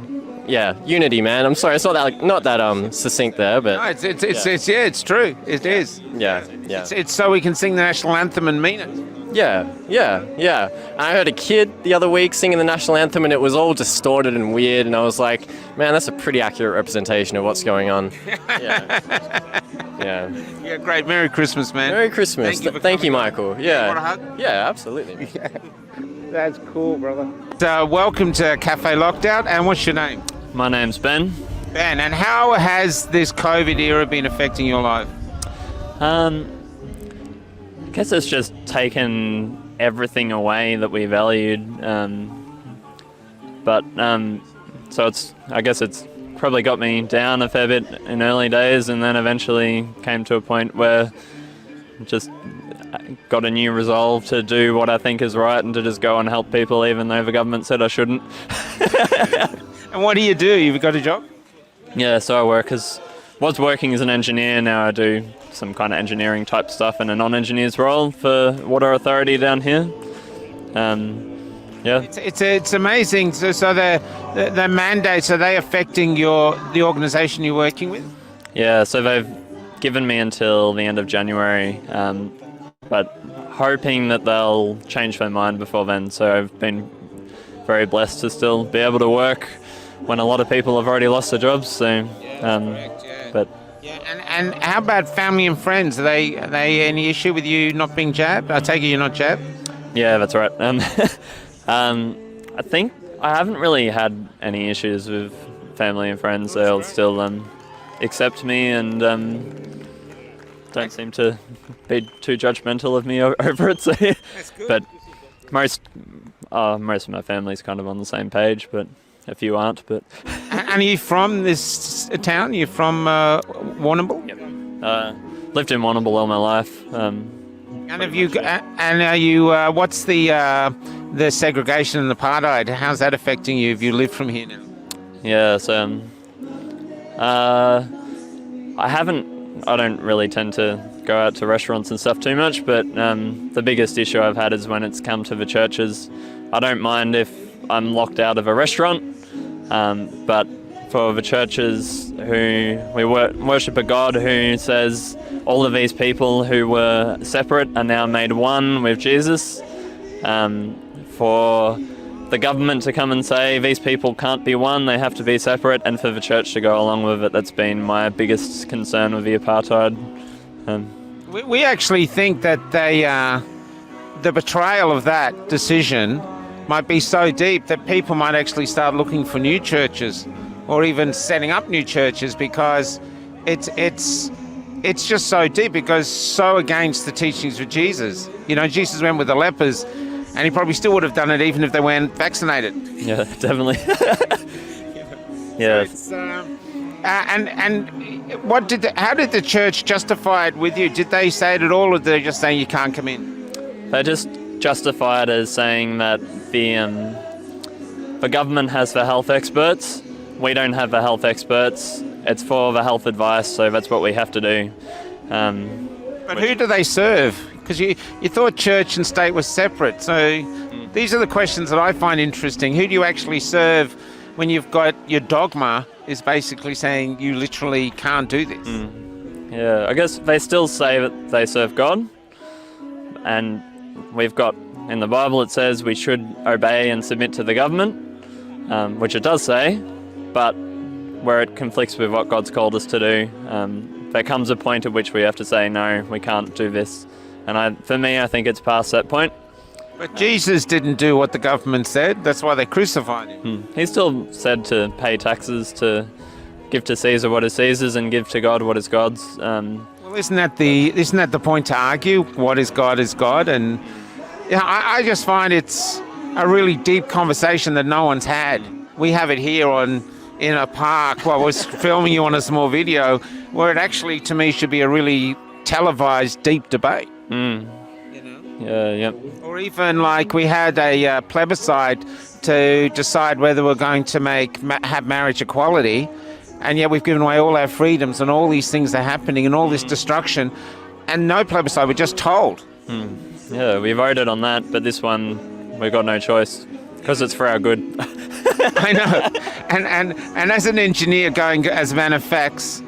Yeah, unity, man. I'm sorry, it's not that succinct there, but no, it's true. It is. Yeah. It's so we can sing the national anthem and mean it. Yeah. I heard a kid the other week singing the national anthem, and it was all distorted and weird, and I was like, man, that's a pretty accurate representation of what's going on. Yeah. Yeah, great. Merry Christmas, man. Merry Christmas. Thank you, Michael. Yeah. You want a hug? Yeah, absolutely. That's cool, brother. So, welcome to Cafe Lockdown, and what's your name? My name's Ben. Ben, and how has this COVID era been affecting your life? I guess it's just taken everything away that we valued. I guess it's probably got me down a fair bit in early days, and then eventually came to a point where just got a new resolve to do what I think is right and to just go and help people even though the government said I shouldn't. And what do? You've got a job? Yeah, so I was working as an engineer. Now I do some kind of engineering type stuff in a non-engineer's role for Water Authority down here. It's amazing. So the mandates, are they affecting the organisation you're working with? Yeah, so they've given me until the end of January, but hoping that they'll change their mind before then. So I've been very blessed to still be able to work when a lot of people have already lost their jobs. So, correct, yeah. But Yeah, and how about family and friends? Are they any issue with you not being jabbed? I take it you're not jabbed? Yeah, that's right. I think I haven't really had any issues with family and friends. They'll still accept me and don't seem to be too judgmental of me over it. So, but most of my family's kind of on the same page, but a few aren't. But And are you from this town? You're from Warrnambool? Yep. Lived in Warrnambool all my life. And have you? And are you? What's the segregation and apartheid? How's that affecting you? Have you lived from here now? Yeah, so I don't really tend to go out to restaurants and stuff too much, but the biggest issue I've had is when it's come to the churches. I don't mind if I'm locked out of a restaurant, but for the churches who we worship a God who says all of these people who were separate are now made one with Jesus, for the government to come and say these people can't be one, they have to be separate, and for the church to go along with it, that's been my biggest concern with the apartheid. We actually think that the betrayal of that decision might be so deep that people might actually start looking for new churches or even setting up new churches, because it's just so deep, because so against the teachings of Jesus. You know, Jesus went with the lepers, and he probably still would have done it even if they weren't vaccinated. Yeah, definitely. Yeah. So and how did the church justify it with you? Did they say it at all, or did they just say you can't come in? They just justify it as saying that the government has the health experts. We don't have the health experts. It's for the health advice, so that's what we have to do. But who do they serve? Because you thought church and state was separate. So these are the questions that I find interesting. Who do you actually serve when you've got your dogma is basically saying you literally can't do this? Yeah, I guess they still say that they serve God. And we've got, in the Bible it says we should obey and submit to the government, which it does say, but where it conflicts with what God's called us to do, there comes a point at which we have to say, no, we can't do this. And for me, I think it's past that point. But Jesus didn't do what the government said. That's why they crucified him. He still said to pay taxes, to give to Caesar what is Caesar's and give to God what is God's. Well, isn't that the point to argue? What is God, and I just find it's a really deep conversation that no one's had. We have it here in a park while I was filming you on a small video, where it actually, to me, should be a really televised, deep debate. Yeah, yep. Or even like we had a plebiscite to decide whether we're going to have marriage equality, and yet we've given away all our freedoms, and all these things are happening, and all this destruction, and no plebiscite. We're just told. Yeah, we voted on that, but this one we've got no choice because it's for our good. I know. And as an engineer going as man of facts,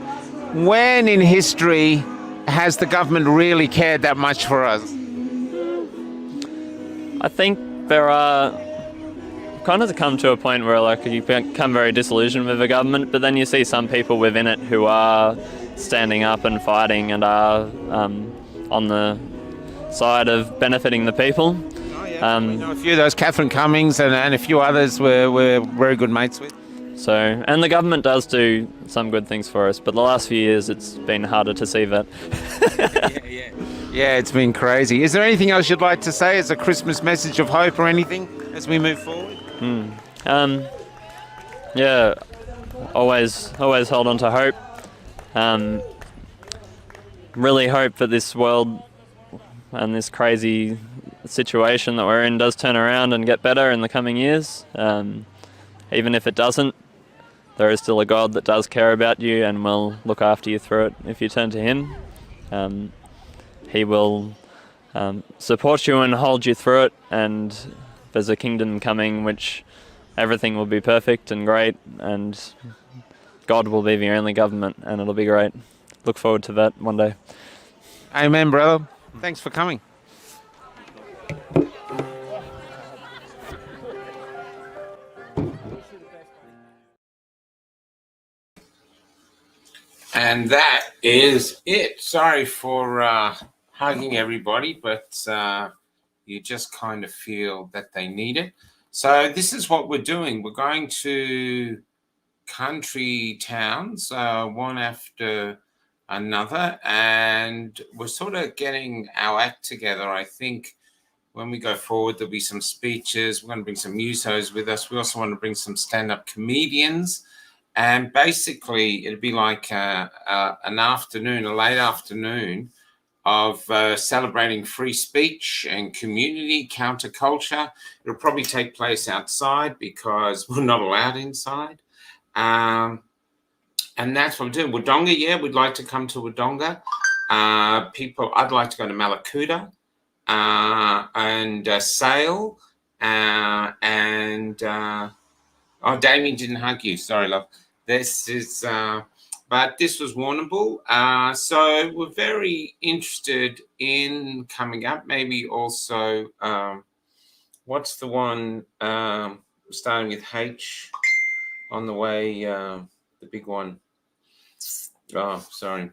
when in history has the government really cared that much for us? I think there are kind of come to a point where like you become very disillusioned with the government, but then you see some people within it who are standing up and fighting and are on the side of benefiting the people. I know a few of those, Catherine Cummings and a few others we're very good mates with. So, and the government does do some good things for us, but the last few years it's been harder to see that. Yeah, it's been crazy. Is there anything else you'd like to say as a Christmas message of hope or anything as we move forward? Yeah, always hold on to hope. Really hope that this world and this crazy situation that we're in does turn around and get better in the coming years. Even if it doesn't, there is still a God that does care about you and will look after you through it if you turn to Him. He will support you and hold you through it, and there's a kingdom coming which everything will be perfect and great, and God will be the only government, and it'll be great. Look forward to that one day. Amen, brother. Thanks for coming. And that is it. Sorry for hugging everybody, but you just kind of feel that they need it. So this is what we're doing. We're going to country towns, one after another, and we're sort of getting our act together. I think when we go forward, there'll be some speeches. We're going to bring some musos with us. We also want to bring some stand-up comedians. And basically, it'd be like an afternoon, a late afternoon of celebrating free speech and community, counterculture. It'll probably take place outside because we're not allowed inside. And that's what we're doing. Wodonga, yeah, we'd like to come to Wodonga. I'd like to go to Malakuta and Sale. Oh, Damien didn't hug you. Sorry, love. This is, but this was Warrnambool. So we're very interested in coming up. Maybe also, what's the one starting with H on the way? The big one. Oh, sorry,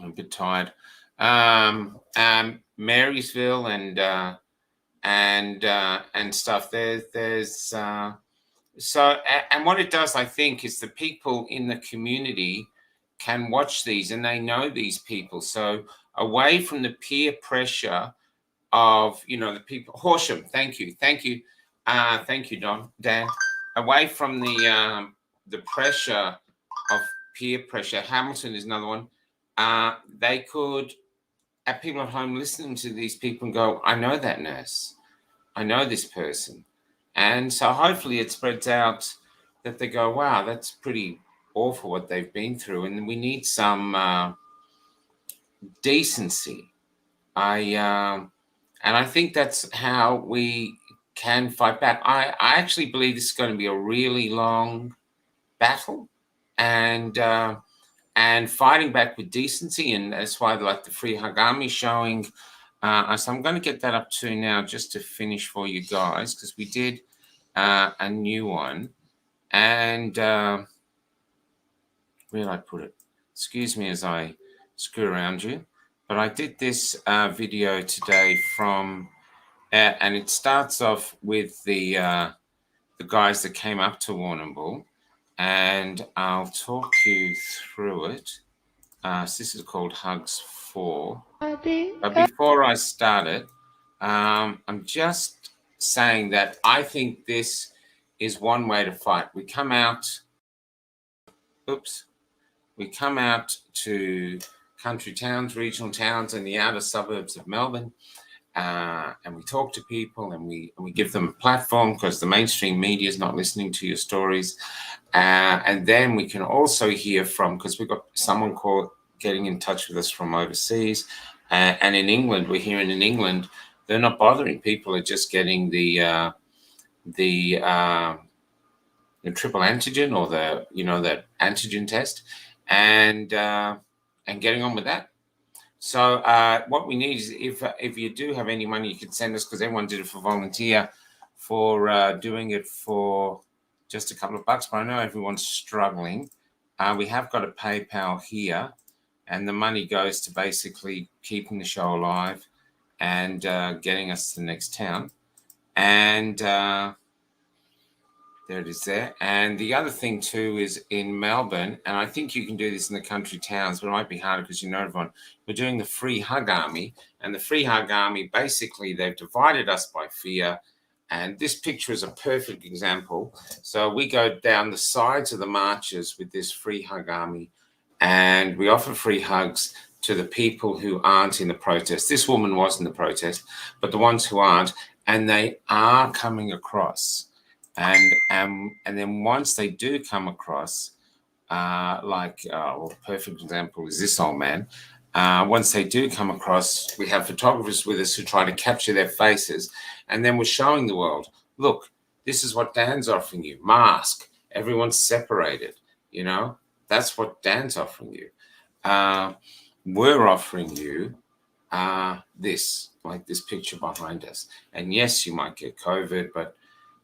I'm a bit tired. Marysville and stuff. There's. So, and what it does, I think, is the people in the community can watch these and they know these people. So away from the peer pressure of, the people, Horsham, thank you, Dan. Away from the pressure of peer pressure, Hamilton is another one. They could have people at home listening to these people and go, I know that nurse, I know this person. And so hopefully it spreads out that they go, wow, that's pretty awful what they've been through. And we need some decency. And I think that's how we can fight back. I actually believe this is going to be a really long battle and fighting back with decency. And that's why like the Free Hug Army showing. So I'm going to get that up to now just to finish for you guys because we did a new one. And where did I put it? Excuse me as I screw around you. But I did this video today from, and it starts off with the guys that came up to Warrnambool. And I'll talk you through it. So this is called Hugs 4. But before I start it, I'm just saying that I think this is one way to fight. We come out to country towns, regional towns, and the outer suburbs of Melbourne, and we talk to people and we give them a platform because the mainstream media is not listening to your stories. And then we can also hear from, because we've got someone getting in touch with us from overseas. And in England, we're hearing in England, they're not bothering. People are just getting the triple antigen or the antigen test and getting on with that. So what we need is if you do have any money, you can send us, because everyone did it for volunteer, for doing it for just a couple of bucks. But I know everyone's struggling. We have got a PayPal here, and the money goes to basically keeping the show alive and getting us to the next town. And there it is there. And the other thing too is in Melbourne, and I think you can do this in the country towns, but it might be harder because you know everyone. We're doing the Free Hug Army, and the Free Hug Army, basically they've divided us by fear. And this picture is a perfect example. So we go down the sides of the marches with this Free Hug Army, and we offer free hugs to the people who aren't in the protest. This woman was in the protest, but the ones who aren't, and they are coming across. And then once they do come across, perfect example is this old man. Once they do come across, we have photographers with us who try to capture their faces, and then we're showing the world, look, this is what Dan's offering you. Mask, everyone's separated, that's what Dan's offering you. We're offering you this, like this picture behind us. And yes, you might get COVID, but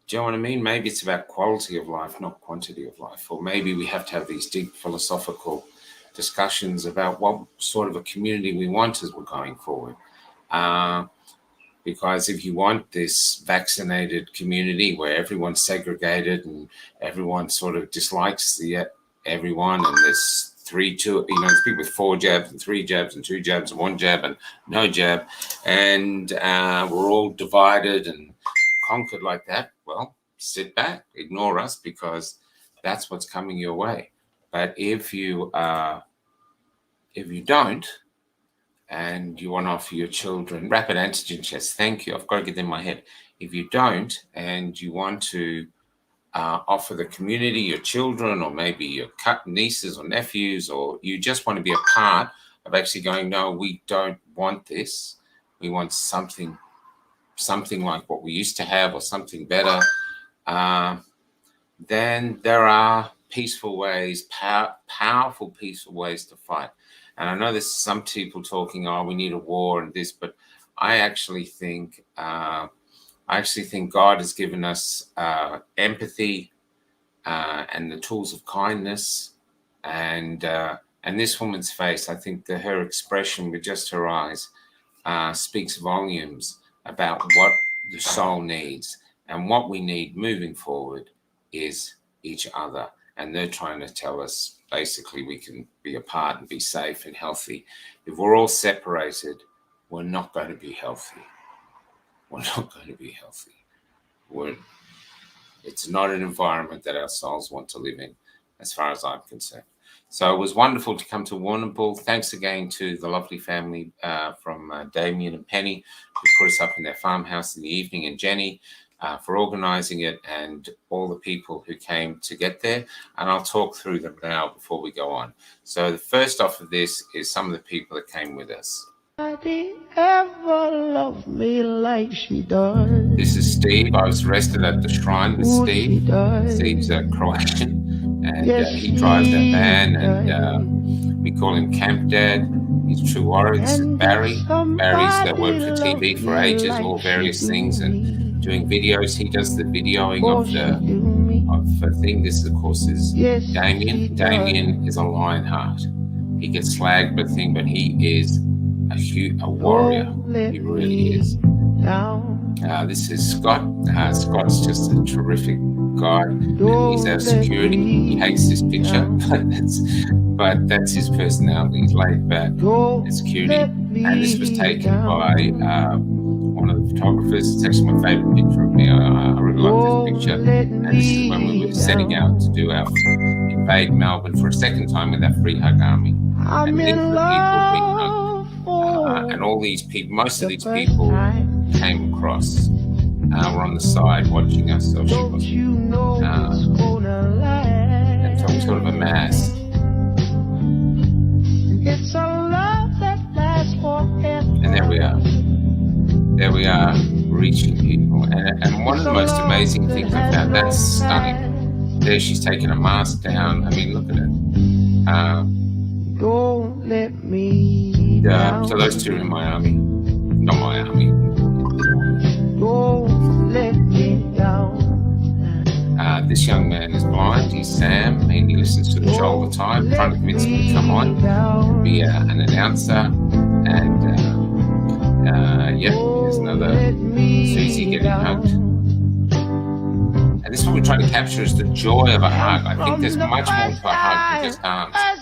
do you know what I mean? Maybe it's about quality of life, not quantity of life. Or maybe we have to have these deep philosophical discussions about what sort of a community we want as we're going forward. Because if you want this vaccinated community where everyone's segregated and everyone sort of dislikes everyone, and there's there's people with 4 jabs and 3 jabs and 2 jabs and 1 jab and no jab, and we're all divided and conquered like that, well, sit back, ignore us, because that's what's coming your way. But if you don't, and you want to offer your children rapid antigen tests, thank you, I've got to get them in my head. If you don't, and you want to offer the community, your children, or maybe your nieces or nephews, or you just want to be a part of actually going, no, we don't want this. We want something like what we used to have, or something better. Then there are peaceful ways, powerful peaceful ways to fight. And I know there's some people talking, oh, we need a war and this, but I actually think God has given us empathy and the tools of kindness. And this woman's face, I think that her expression with just her eyes speaks volumes about what the soul needs. And what we need moving forward is each other. And they're trying to tell us, basically, we can be apart and be safe and healthy. If we're all separated, we're not going to be healthy. We're not going to be healthy. It's not an environment that our souls want to live in, as far as I'm concerned. So it was wonderful to come to Warrnambool. Thanks again to the lovely family from Damien and Penny, who put us up in their farmhouse in the evening, and Jenny for organising it, and all the people who came to get there. And I'll talk through them now before we go on. So the first off of this is some of the people that came with us. Nobody ever loved me like she does. This is Steve. I was arrested at the shrine with Steve. Steve's Croatian, and he drives that van, and we call him Camp Dad. He's true warrior. This is Barry. Barry's worked for TV for ages, all various things, and doing videos. He does the videoing of the thing. This, of course, is Damien. Damien is a lionheart. He gets slagged by the thing, but he is a warrior. He really is. This is Scott. Scott's just a terrific guy. And he's our security. He hates this picture, but that's his personality. He's laid back. His security. And this was taken by one of the photographers. It's actually my favourite picture of me. I really like this picture. And this is when we were setting out to do our invade Melbourne for a second time with our Free Hug Army. And then the people being hugged. And all these people, most of these people came across, were on the side watching us, so she was, and so sort of a mass. And there we are, reaching people. And one of the most amazing things I found, that's stunning. There she's taking a mask down. I mean, look at it. Don't let me so those two are in my army. Not my army. Don't let me down. This young man is blind. He's Sam, and he listens to the show all the time, trying to convince him to come on, be an announcer. And here's another Susie getting hugged. And this is what we're trying to capture, is the joy of a hug. I think there's much more to a hug than just arms. I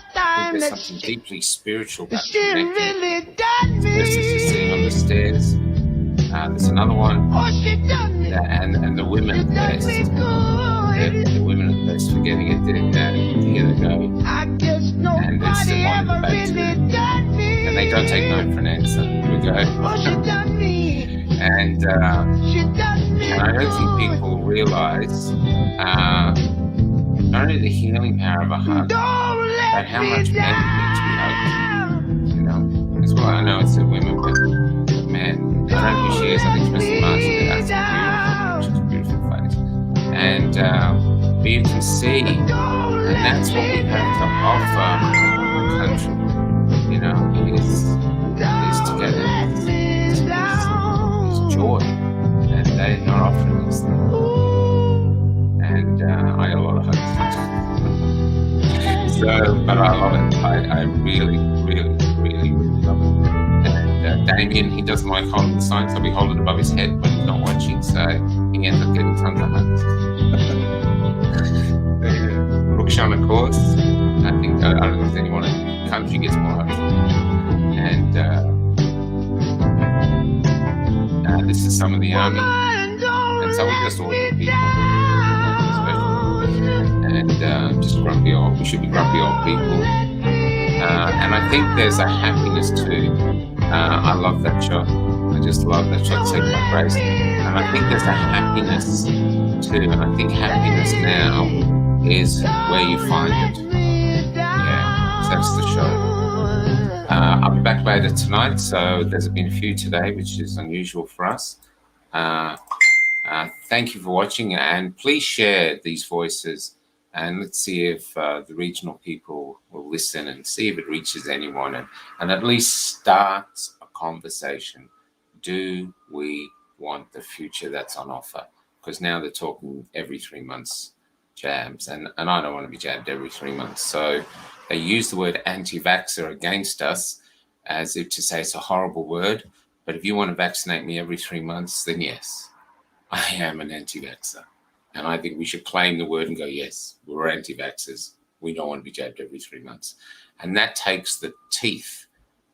think there's something deeply spiritual about connecting. This is sitting on the stairs. There's another one. And the women are the best. The women are the best for getting it there. Here they go. And it's the one in the back too. And they don't take no for an answer. Here we go. And I don't think people realise not only the healing power of a hug, but how much men need to be hugged. You know, as well. I know it's the women, but man, I don't know who she is. I think she must be Martin. That's a beautiful face. And but you can see, and that's what we have to offer the country. You know, is togetherness, is joy, and they're not offering us that. And I got a lot of hugs. but I love it. I really, really, really, really love it. And Damien, he doesn't like holding the sign, so we hold it above his head when he's not watching, so he ends up getting tons of hugs. Rukshan, of course. I don't think there's anyone in the country gets more hugs than him. And this is some of the army, and some are just ordinary people, and just grumpy old. We should be grumpy old people. And I think there's a happiness too. I love that shot. I just love that shot. Take my praise. And I think there's a happiness too. And I think happiness now is where you find it. Yeah, so that's the show. I'll be back later tonight, so there's been a few today, which is unusual for us. Thank you for watching, and please share these voices, and let's see if the regional people will listen and see if it reaches anyone, and at least starts a conversation. Do we want the future that's on offer? Because now they're talking every 3 months jabs, and I don't want to be jabbed every 3 months. So they use the word anti-vaxxer against us as if to say it's a horrible word. But if you want to vaccinate me every 3 months, then yes, I am an anti-vaxxer. And I think we should claim the word and go, yes, we're anti-vaxxers. We don't want to be jabbed every 3 months. And that takes the teeth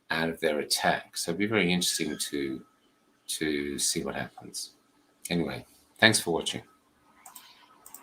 out of their attack. So it'll be very interesting to see what happens. Anyway, thanks for watching.